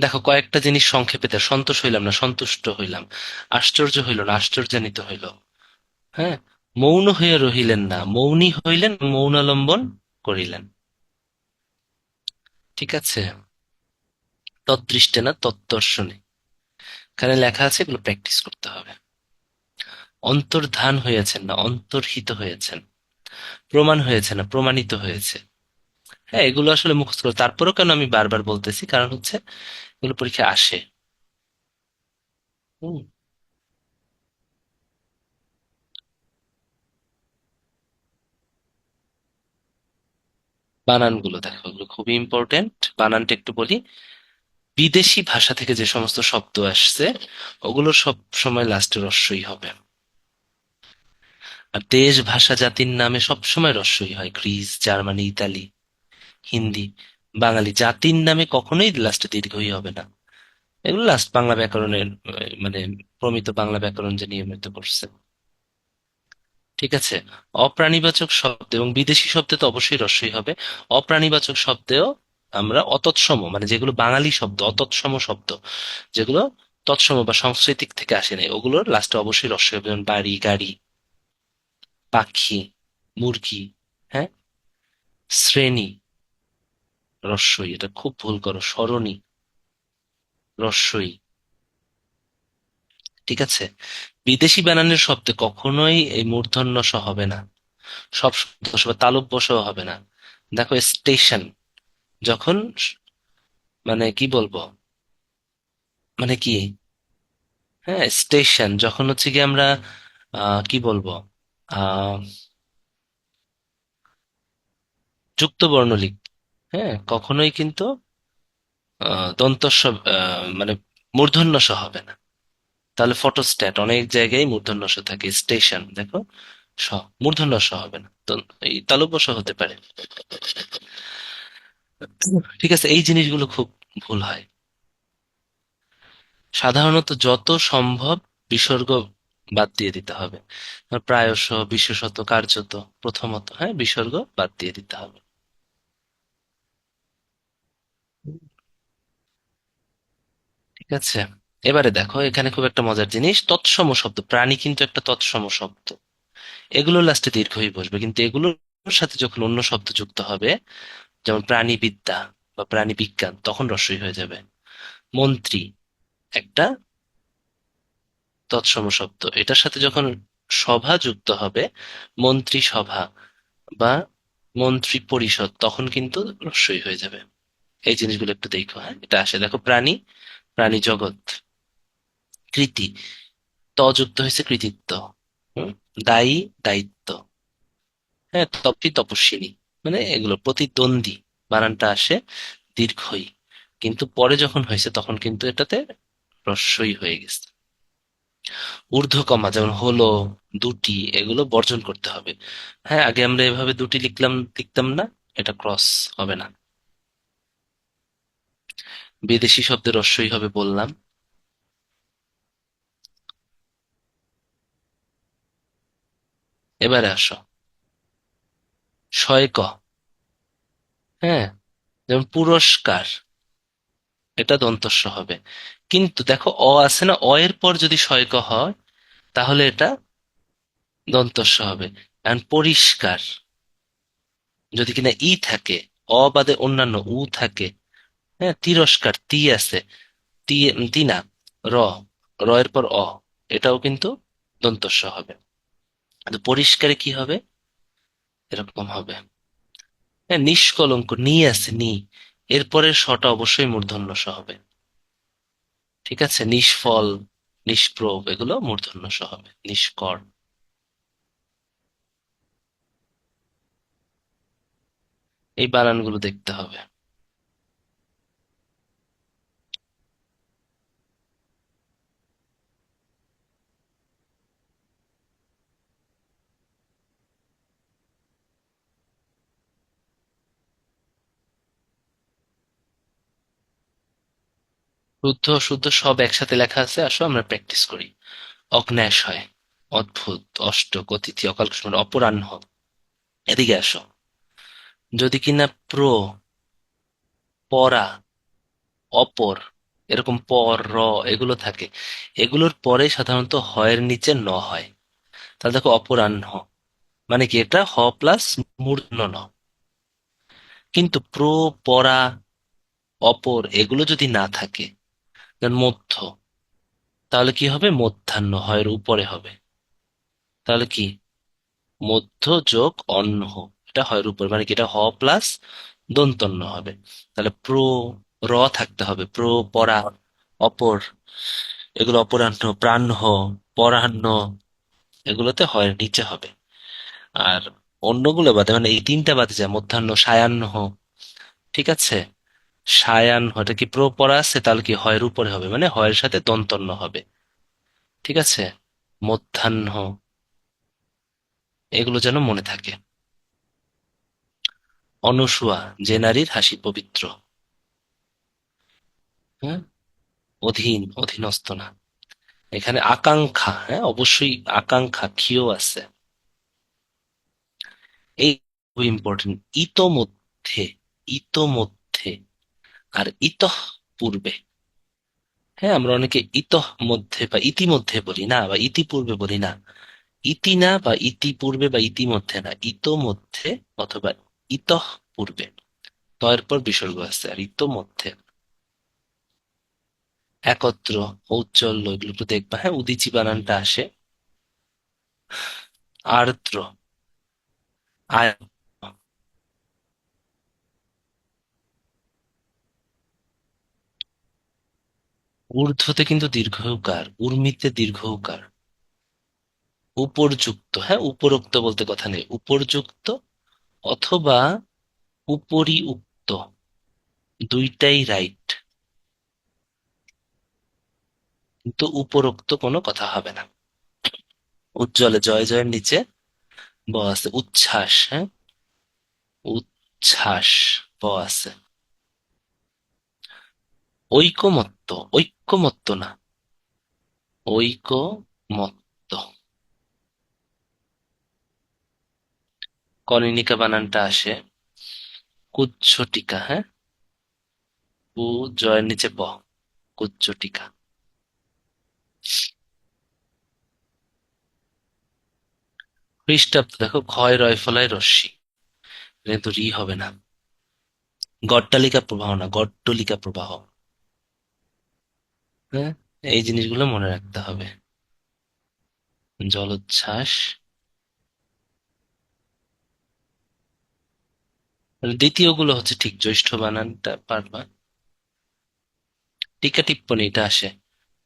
Speaker 1: দেখো কয়েকটা জিনিস সংক্ষেপে দেয়, সন্তোষ হইলাম না সন্তুষ্ট হইলাম, আশ্চর্য হইল না আশ্চর্যান্বিত হইল, হ্যাঁ, মৌন হইয়া রহিলেন না মৌনী হইলেন, মৌনালম্বন করিলেন। ঠিক আছে, তৎদৃষ্টে না তৎদর্শনে, এখানে লেখা আছে, এগুলো প্র্যাকটিস করতে হবে। অন্তর্ধান হয়েছেন না অন্তর্হিত হয়েছেন, প্রমাণ হয়েছে না প্রমাণিত হয়েছে। হ্যাঁ, এগুলো আসলে মুখস্থ করে, তারপরেও কেন আমি বারবার বলতেছি, কারণ হচ্ছে এগুলো পরীক্ষায় আসে। হুম, বানানগুলো দেখো, এগুলো খুবই ইম্পর্টেন্ট। বানানটা একটু বলি। বিদেশি ভাষা থেকে যে সমস্ত শব্দ আসছে, ওগুলো সব সময় লাস্টে রস্বই হবে। আর দেশ ভাষা জাতির নামে সব সময় রস্বই হয়, গ্রিস জার্মানি ইতালি হিন্দি। বাঙালি জাতির নামে কখনোই লাস্টে দীর্ঘই হবে না। এগুলো লাস্ট বাংলা ব্যাকরণের মানে প্রমিত বাংলা ব্যাকরণ যে নিয়মিত করছে। ঠিক আছে, অপ্রাণীবাচক শব্দ এবং বিদেশি শব্দে তো অবশ্যই রস্বই হবে। অপ্রাণীবাচক শব্দেও আমরা অতৎসম মানে যেগুলো বাঙালি শব্দ, অতৎসম শব্দ যেগুলো তৎসম বা সাংস্কৃতিক থেকে আসে নাই, ওগুলোর লাস্টে অবশ্যই রস্বই হবে, যেমন বাড়ি গাড়ি পাখি মুরগি। হ্যাঁ, শ্রেণী রস্বই, এটা খুব ভুল করো, সরণি রস্বই। ঠিক আছে, বিদেশি বানানের শব্দে কখনোই এই মূর্ধন্য স হবে না, সব শব্দ বা তালব্য স হবে না। দেখো স্টেশন, যখন মানে কি বলবো, মানে কি, হ্যাঁ স্টেশন যখন হচ্ছে কি আমরা কি বলবো, আহ যুক্ত বর্ণ লিখ, হ্যাঁ কখনোই কিন্তু দন্ত স মানে মূর্ধন্য স হবে না। তাহলে ফটোস্ট্যাট অনেক জায়গায় মূর্ধন্য স থাকে, স্টেশন দেখো স, মূর্ধন্য স হবে না তো, এই তালব্য স হতে পারে। ঠিক আছে, এই জিনিসগুলো খুব ভুল হয়। সাধারণত যত সম্ভব বিসর্গ বাদ দিয়ে দিতে হবে, প্রায়শ বিশেষত কার্যত প্রথমত, হ্যাঁ বিসর্গ বাদ দিয়ে দিতে হবে। ঠিক আছে, এবারে দেখো এখানে খুব একটা মজার জিনিস, তৎসম শব্দ, প্রাণী কিন্তু একটা তৎসম শব্দ, এগুলো লাস্টে দীর্ঘই বসবে, কিন্তু এগুলোর সাথে যখন অন্য শব্দ যুক্ত হবে, যেমন প্রাণীবিদ্যা বা প্রাণী বিজ্ঞান, তখন রস্বই হয়ে যাবে। মন্ত্রী একটা তৎসম শব্দ, এটার সাথে যখন সভা যুক্ত হবে, মন্ত্রী সভা বা মন্ত্রী পরিষদ, তখন কিন্তু রস্বই হয়ে যাবে। এই জিনিসগুলো একটু দেখো, হ্যাঁ এটা আসে দেখো, প্রাণী প্রাণী জগৎ, কৃতি ত যুক্ত হয়েছে কৃতিত্ব, হুম, দায়ী দায়িত্ব, হ্যাঁ তপি তপস্বিনী, মানে এগুলো প্রতিদ্বন্দ্বী, বানানটা আসে দীর্ঘই, কিন্তু পরে যখন হয়েছে তখন কিন্তু এটাতে রস্বই হয়ে গেছে। ঊর্ধ্বকমা যেমন হলো, দুটি, এগুলো বর্জন করতে হবে। হ্যাঁ, আগে আমরা এভাবে দুটি লিখতাম না, এটা ক্রস হবে না। বিদেশি শব্দের রস্বই হবে বললাম। এবারে আসো, শয় ক, হ্যাঁ, যেমন পুরস্কার, এটা দন্তস্ব হবে, কিন্তু দেখো অ আছে না, অ এর পর যদি শয় ক হয় তাহলে এটা দন্তস্ব হবে। এখন পরিষ্কার, যদি কিনা ই থাকে, অ বাদে অন্যান্য উ থাকে, হ্যাঁ তিরস্কার তি আছে, তি তি না, র, র এর পর অ, এটাও কিন্তু দন্তস্ব হবে। কিন্তু পরিষ্কারে কি হবে, এরকম হবে। হ্যাঁ, নিষ্কলঙ্ক নি আছে নি, এরপরের শটা অবশ্যই মূর্ধন্য ষ হবে। ঠিক আছে, নিষ্ফল নিষ্প্রভ এগুলো মূর্ধন্য স হবে, নিষ্কর। এই বানানগুলো দেখতে হবে। শুদ্ধ শুদ্ধ সব একসাথে লেখা আছে, আসো আমরা প্র্যাকটিস করি। অগ্ন্যাস হয়, অদ্ভুত, অষ্টক, অতিথি, অকাল কুষ্মাণ্ড, অপরাহ্ন। এদিকে আসো। যদি কিনা পরা, অপর, এরকম পর, এগুলো থাকে, এগুলোর পরে সাধারণত হয়ের নিচে হয়। তাহলে দেখো অপরাহ্ন, মানে কি এটা প্লাস মূর্ধন্য ন। কিন্তু পরা, অপর এগুলো যদি না থাকে, then মধ্য, তাহলে কি হবে, মধ্যাহ্ন হয়ের উপরে হবে। তাহলে কি, মধ্য যোগ অন্ন, এটা হয়ের উপর, মানে কি এটা প্লাস দন্তন্য হবে। তাহলে থাকতে হবে, পরা, অপর, এগুলো অপরাহ্ন, প্রাহ্ন, পরাহ্ন, এগুলোতে হয়ের নিচে হবে। আর অন্যগুলো বাদে, মানে এই তিনটা বাদে যায়, মধ্যাহ্ন, সায়াহ্ন, ঠিক আছে, সায়াহ্ন, এটা কি পরা আছে, তাহলে কি হয়ের উপরে হবে, মানে হয়ের সাথে দন্তন্য হবে। ঠিক আছে, মধ্যাহ্ন, এগুলো যেন মনে থাকে। অনসূয়া, যে নারীর হাসি পবিত্র। হ্যাঁ, অধীন, অধীনস্থ না। এখানে আকাঙ্ক্ষা, হ্যাঁ অবশ্যই আকাঙ্ক্ষা, ক্ষীয় আছে। এই খুব ইম্পর্টেন্ট, ইতোমধ্যে, ইতোমধ্যে, আর ইতঃ পূর্বে। হ্যাঁ, আমরা অনেকে ইতঃ মধ্যে বা ইতিমধ্যে বলি না, বা ইতিপূর্বে বলি না। ইতি না, বা ইতিপূর্বে বা ইতিমধ্যে না, ইতোমধ্যে অথবা ইতঃ পূর্বে। তয়ের পর বিসর্গ আছে, আর ইতোমধ্যে। একত্র, ঔজ্জ্বল্য, এগুলো একটু দেখবা, হ্যাঁ উদিচি বানানটা আসে। আর্দ্র, আয়, ঊর্ধ্বতে কিন্তু দীর্ঘ উকার, উর্মিতে দীর্ঘ উকার। উপরযুক্ত, হ্যাঁ উপরোক্ত বলতে কথা নেই, উপরযুক্ত অথবা উপরি উক্ত, দুইটাই রাইট। কিন্তু উপরোক্ত কোনো কথা হবে না। উজ্জ্বলে, জয় জয়ের নিচে ব আছে, উচ্ছ্বাস, হ্যাঁ উচ্ছ্বাস, ব আছে। ঐকমত্য, ঐক্যমত্য না, ঐকমত্য। কনিনিকা বানানটা আসে কুজ্ঝটিকা, হ্যাঁ কু, জয়ের নিচে ব, কুজ্ঝটিকা। খ্রিস্টাব্দ, দেখো ক্ষয় রয় ফলায় রস্যি, এটা কিন্তু রি হবে না। গড্ডালিকা প্রবাহ না, গড্ডলিকা প্রবাহ। হ্যাঁ, এই জিনিসগুলো মনে রাখতে হবে। জলোচ্ছ্বাস, মানে দ্বিতীয় গুলো হচ্ছে ঠিক, জ্যৈষ্ঠ বানানটা পারবা। টিকা টিপ্পনী এটা আসে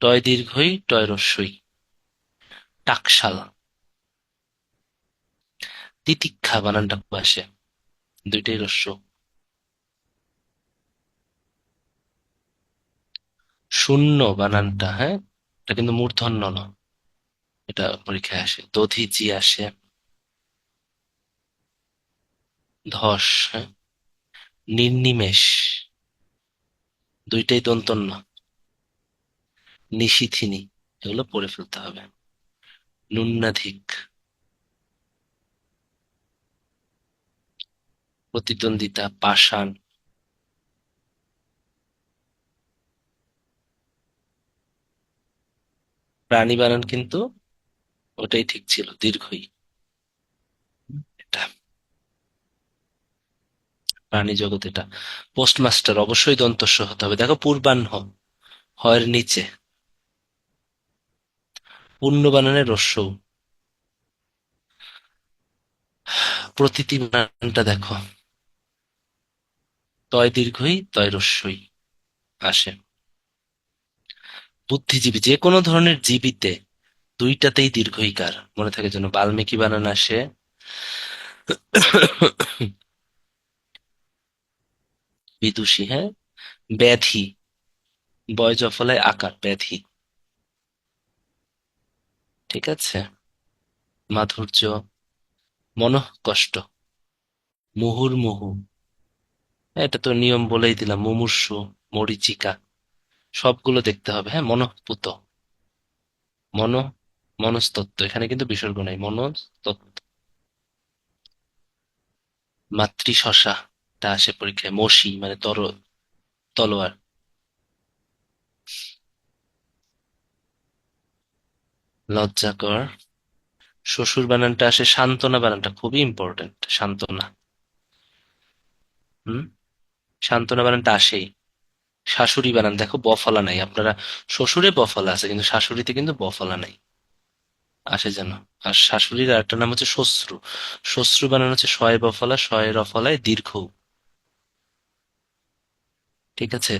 Speaker 1: টয় দীর্ঘই, টয় রস্যই। টাকশাল, তিতিক্ষা বানানটা খুব আসে, দুইটাই রস্য। শূন্য বানানটা, হ্যাঁ এটা কিন্তু মূর্ধন্য ন, এটা পরীক্ষায় আসে। দধিচি আসে, ধস, হ্যাঁ নির্নিমেষ, দুইটাই দন্তন্য। নিশিথিনী, এগুলো পড়ে ফেলতে হবে। নুন্নাধিক, প্রতিদ্বন্দ্বিতা, পাষাণ। প্রাণী বানান কিন্তু ওটাই ঠিক ছিল, দীর্ঘই। এটা প্রাণী জগৎ এটা। পোস্টমাস্টার, অবশ্যই দন্তস্ব হতে হবে। দেখো পূর্বাহ্ন, হয়ের নিচে, পূর্ণ বানানের রস্য। প্রতীতি বানানটা দেখো, তয় দীর্ঘই, তয় রস্যই আসে। বুদ্ধিজীবী যে কোনো ধরনের জীবিতে দুইটাতেই দীর্ঘ ইকার মনে থাকে যেন বাল্মীকি বানান আসে। বিদুষী, হ্যাঁ। ব্যাধি, বয় জফলায় আকার ব্যাধি। ঠিক আছে। মাধুর্য, মনঃ কষ্ট। মুহুর্মুহু, এটা তো নিয়ম বলেই দিলাম। মুমূর্ষু, মরীচিকা, সবগুলো দেখতে হবে। হ্যাঁ, মনঃপুত, মন, মনস্তত্ত্ব, এখানে কিন্তু বিসর্গ নাই, মনস্তত্ত্ব। মাতৃশশা, টা আসে পরীক্ষায়। মসি মানে তলোয়ার। লজ্জাকর, শ্বশুর বানানটা আসে। সান্ত্বনা বানানটা খুবই ইম্পর্টেন্ট, সান্ত্বনা। হুম, সান্ত্বনা বানানটা আসেই। শাশুড়ি বানান দেখো, বফলা নাই আপনারা। শ্বশুরে বফলা আছে কিন্তু শাশুড়িতে কিন্তু বফলা নাই, আসে যেন। আর শাশুড়ির আরেকটা নাম হচ্ছে শ্বশ্রু। শ্বশ্রু বানান হচ্ছে শয়ে বফলা, শয়ে রফলায় দীর্ঘ। ঠিক আছে।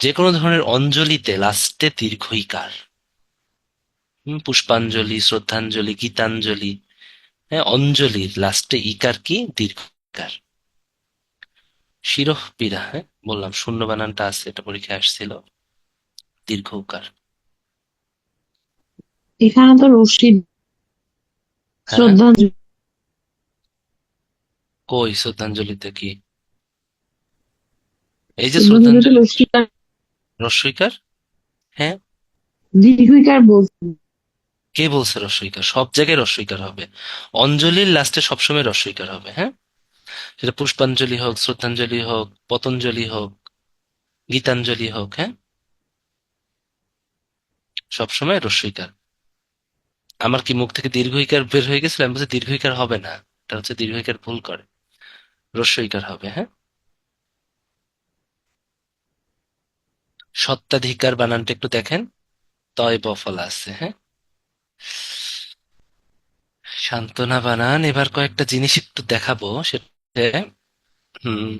Speaker 1: যে কোনো ধরনের অঞ্জলিতে লাস্টে দীর্ঘ ইকার। পুষ্পাঞ্জলি, শ্রদ্ধাঞ্জলি, গীতাঞ্জলি, হ্যাঁ, অঞ্জলির লাস্টে ইকার কি? দীর্ঘ ইকার। শিরঃপীড়া, হ্যাঁ বললাম শূন্য বানানটা আছে, এটা পরীক্ষায় আসছিল। দীর্ঘ উকার।
Speaker 2: এখানে তো রশ্মি,
Speaker 1: হ্যাঁ,
Speaker 2: শ্রদ্ধাঞ্জলি।
Speaker 1: কই শ্রদ্ধাঞ্জলিতে কি? এই যে
Speaker 2: শ্রদ্ধাঞ্জলিতে
Speaker 1: শ্রদ্ধাঞ্জলি,
Speaker 2: রশ্মিকার,
Speaker 1: রস্বইকার। হ্যাঁ,
Speaker 2: দীর্ঘিকার বলছি।
Speaker 1: কে বলছে রস্বইকার? সব জায়গায় রস্বইকার হবে। অঞ্জলির লাস্টে সবসময় রস্বইকার হবে, হ্যাঁ। সেটা পুষ্পাঞ্জলি হোক, শ্রদ্ধাঞ্জলি হোক, পতঞ্জলি হোক, গীতাঞ্জলি হোক, হ্যাঁ, সবসময় রস্বইকার। আমার কি মুখ থেকে দীর্ঘইকার বের হয়ে গেছিল? আমি বলছি দীর্ঘইকার হবে না, এটা হচ্ছে দীর্ঘইকার ভুল করে, রস্বইকার হবে, হ্যাঁ। সত্ত্বাধিকার বানানটা একটু দেখেন, তয় বফলা আছে, হ্যাঁ। সান্ত্বনা বানান, এবার কয়েকটা জিনিস একটু দেখাবো, সেটা হুম,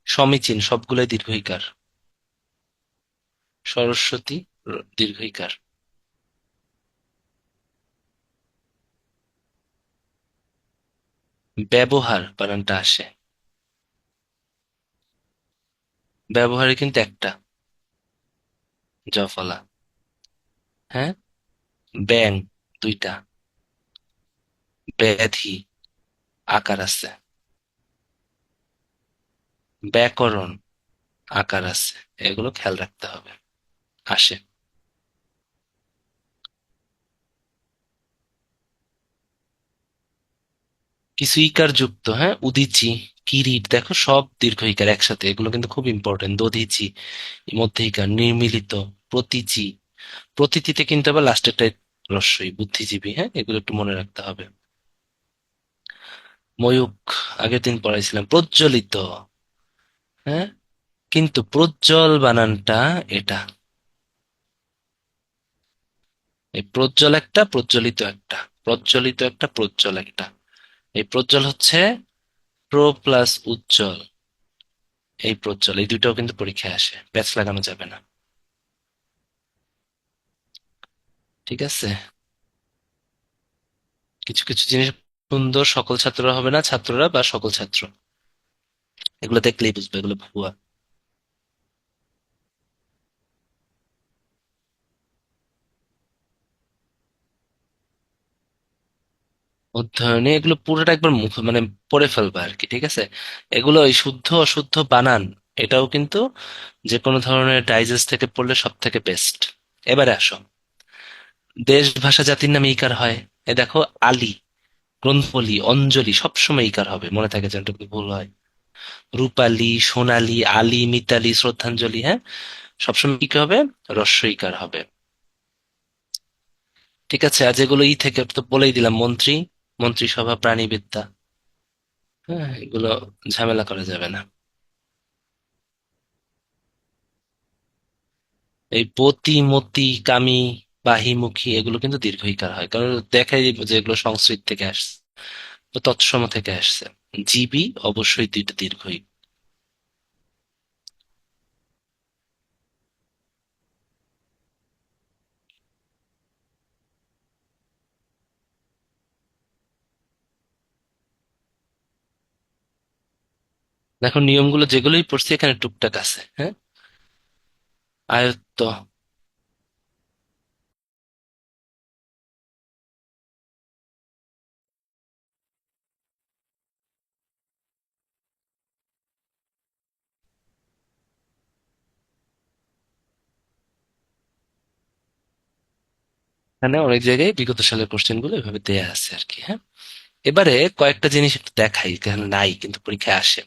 Speaker 1: সমীচীন সবগুলোই দীর্ঘইকার। সরস্বতী, দীর্ঘইকার। ব্যবহার বানানটা আসে, ব্যবহারে কিন্তু একটা জফলা, হ্যাঁ। ব্যাং, দুইটা। ব্যাধি, আকার আছে। ব্যাকরণ, আকার আছে। এগুলো খেয়াল রাখতে হবে, আসে। কিছু ইকার যুক্ত, হ্যাঁ, উদিচি, কিরিট, দেখো সব দীর্ঘ ইকার একসাথে, এগুলো কিন্তু খুব ইম্পর্টেন্ট। দধিচি, মধ্যে ইকার। নির্মিলিত, প্রতীচি। প্রতীতিতে কিন্তু আবার লাস্টেরটাই রস্বই, বুদ্ধিজীবী, হ্যাঁ, এগুলো একটু মনে রাখতে হবে। ময়ূক, আগের দিন পড়াইছিলাম। প্রজ্বলিত, হ্যাঁ, কিন্তু প্রজ্জ্বল বানানটা এটা। এই প্রজ্জ্বল একটা, প্রজ্বলিত একটা। প্রজ্বলিত একটা, প্রজ্জ্বল একটা। এই প্রজ্জ্বল হচ্ছে প্রো প্লাস উজ্জ্বল। এই প্রজ্জ্বল, এই দুইটাও কিন্তু পরীক্ষায় আসে, প্যাচ লাগানো যাবে না। ঠিক আছে। কিছু কিছু জিনিস সুন্দর, সকল ছাত্ররা হবে না, ছাত্ররা বা সকল ছাত্র, এগুলো দেখলেই বুঝবে এগুলো ভুয়া। অধ্যয়নে এগুলো পুরোটা একবার মুখ মানে পড়ে ফেলবা আর কি, ঠিক আছে। এগুলো এই শুদ্ধ অশুদ্ধ বানান, এটাও কিন্তু যে কোনো ধরনের ডাইজেস্ট থেকে পড়লে সব থেকে বেস্ট। এবারে আসো, দেশ ভাষা জাতির নামে ইকার হয়। এ দেখো, আলী, গ্রন্থলি, অঞ্জলি সবসময় ইকার হবে, মনে থাকে যেন, একটু ভুল হয়। রূপালী, সোনালী, আলী, মিতালি, শ্রদ্ধাঞ্জলি, হ্যাঁ, সবসময় কি হবে? রস্ব ইকার হবে। ঠিক আছে। আর যেগুলো ই থেকে তো বলেই দিলাম, মন্ত্রী, মন্ত্রিসভা, প্রাণীবিদ্যা, হ্যাঁ, এগুলো ঝামেলা করা যাবে না। এই পতি, মতি, কামি, বাহিমুখী, এগুলো কিন্তু দীর্ঘ ইকার হয়, কারণ দেখাই যে এগুলো সংস্কৃত থেকে আসছে, তো তৎসম থেকে আসছে। জীবী, অবশ্যই দুইটা দীর্ঘই। দেখো নিয়মগুলো যেগুলোই পড়ছি এখানে টুকটাক আছে, হ্যাঁ। আয়ত্ত। এখানে অনেক জায়গায় বিগত সালের কোশ্চেন গুলো এভাবে দেয়া আছে আর কি, হ্যাঁ। এবারে কয়েকটা জিনিস একটু দেখাই, এখানে নাই কিন্তু পরীক্ষায় আসে।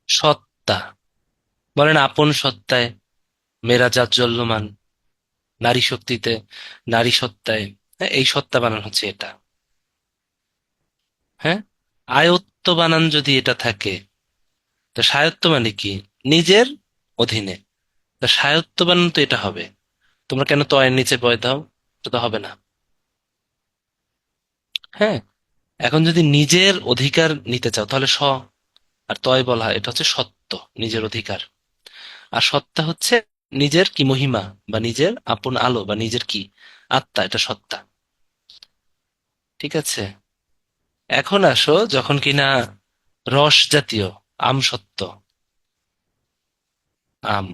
Speaker 1: সত্তা, বলেন আপন সত্তায় মেরা জাজ্জল্যমান, নারী শক্তিতে, নারী সত্তায়, হ্যাঁ, এই সত্তা বানান হচ্ছে এটা, হ্যাঁ। আয়ত্ত বানান যদি এটা থাকে, তো স্বায়ত্ত মানে কি? নিজের অধীনে। তো স্বায়ত্ত বানান তো এটা হবে। তোমরা কেন তয়ের নিচে বয় দাও? এটা তো হবে না, হ্যাঁ। এখন যদি নিজের অধিকার নিতে চাও তাহলে আর তয় বলা হয়, এটা হচ্ছে সত্য, নিজের অধিকার। আর সত্তা হচ্ছে নিজের কি মহিমা, বা নিজের আপন আলো, বা নিজের কি আত্মা, এটা সত্তা। ঠিক আছে। এখন আসো যখন কিনা রস জাতীয়, আম সত্য, আম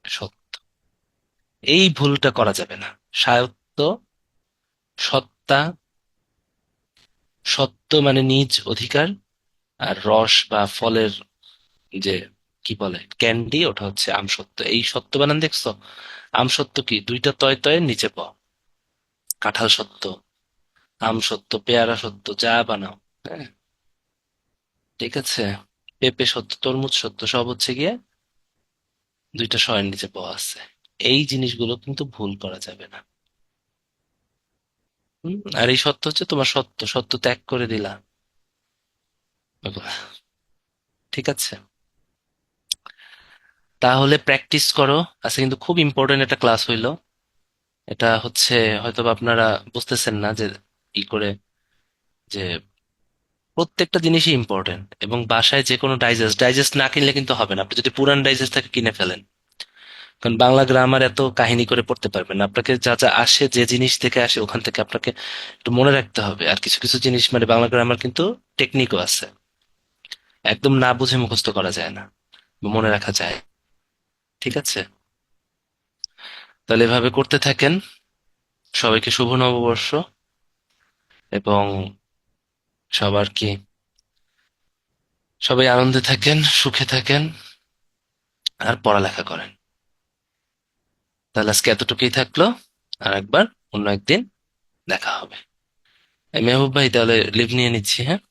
Speaker 1: সত্য, এই ভুলটা করা যাবে না। স্বায়ত্ত, সত্তা, সত্য মানে নিজ অধিকার, আর রস বা ফলের যে কি বলে ক্যান্ডি, ওটা হচ্ছে আম সত্য। এই সত্য বানান দেখছো? আম সত্য কি দুইটা তয় তয়ের নিচে কাঁঠাল সত্য, আম সত্য, পেয়ারা সত্য, যা বানাও, হ্যাঁ। ঠিক আছে। পেঁপে সত্য, তরমুজ সত্য, সব হচ্ছে গিয়ে দুইটা শয়ের নিচে আছে। এই জিনিসগুলো কিন্তু ভুল করা যাবে না। আর এই সত্য হচ্ছে তোমার সত্য, সত্য ত্যাগ করে দিলা ওগুলা। ঠিক আছে। তাহলে প্র্যাকটিস করো। আজকে কিন্তু খুব ইম্পর্টেন্ট একটা ক্লাস হইলো। এটা হচ্ছে হয়তো বা আপনারা বুঝতেছেন না যে ই করে, যে প্রত্যেকটা জিনিসই ইম্পর্টেন্ট। এবং বাসায় যে কোনো ডাইজেস্ট ডাইজেস্ট না কিনলে কিন্তু হবে না। আপনি যদি পুরান ডাইজেস্ট থাকে কিনে ফেলেন, কারণ বাংলা গ্রামার এত কাহিনী করে পড়তে পারবেন না। আপনাকে যা যা আসে, যে জিনিস থেকে আসে ওখান থেকে আপনাকে একটু মনে রাখতে হবে। আর কিছু কিছু জিনিস মানে বাংলা গ্রামার কিন্তু টেকনিকও আছে, একদম না বুঝে মুখস্থ করা যায় না, বা মনে রাখা যায়। ঠিক আছে। তাহলে এভাবে করতে থাকেন। সবাইকে শুভ নববর্ষ। এবং সবার কি, সবাই আনন্দে থাকেন, সুখে থাকেন, আর পড়ালেখা করেন। তাহলে আজকে এতটুকুই থাকলো। আর একবার অন্য একদিন দেখা হবে। এই মেহবুব ভাই, তাহলে লিভ নিয়ে নিচ্ছি, হ্যাঁ।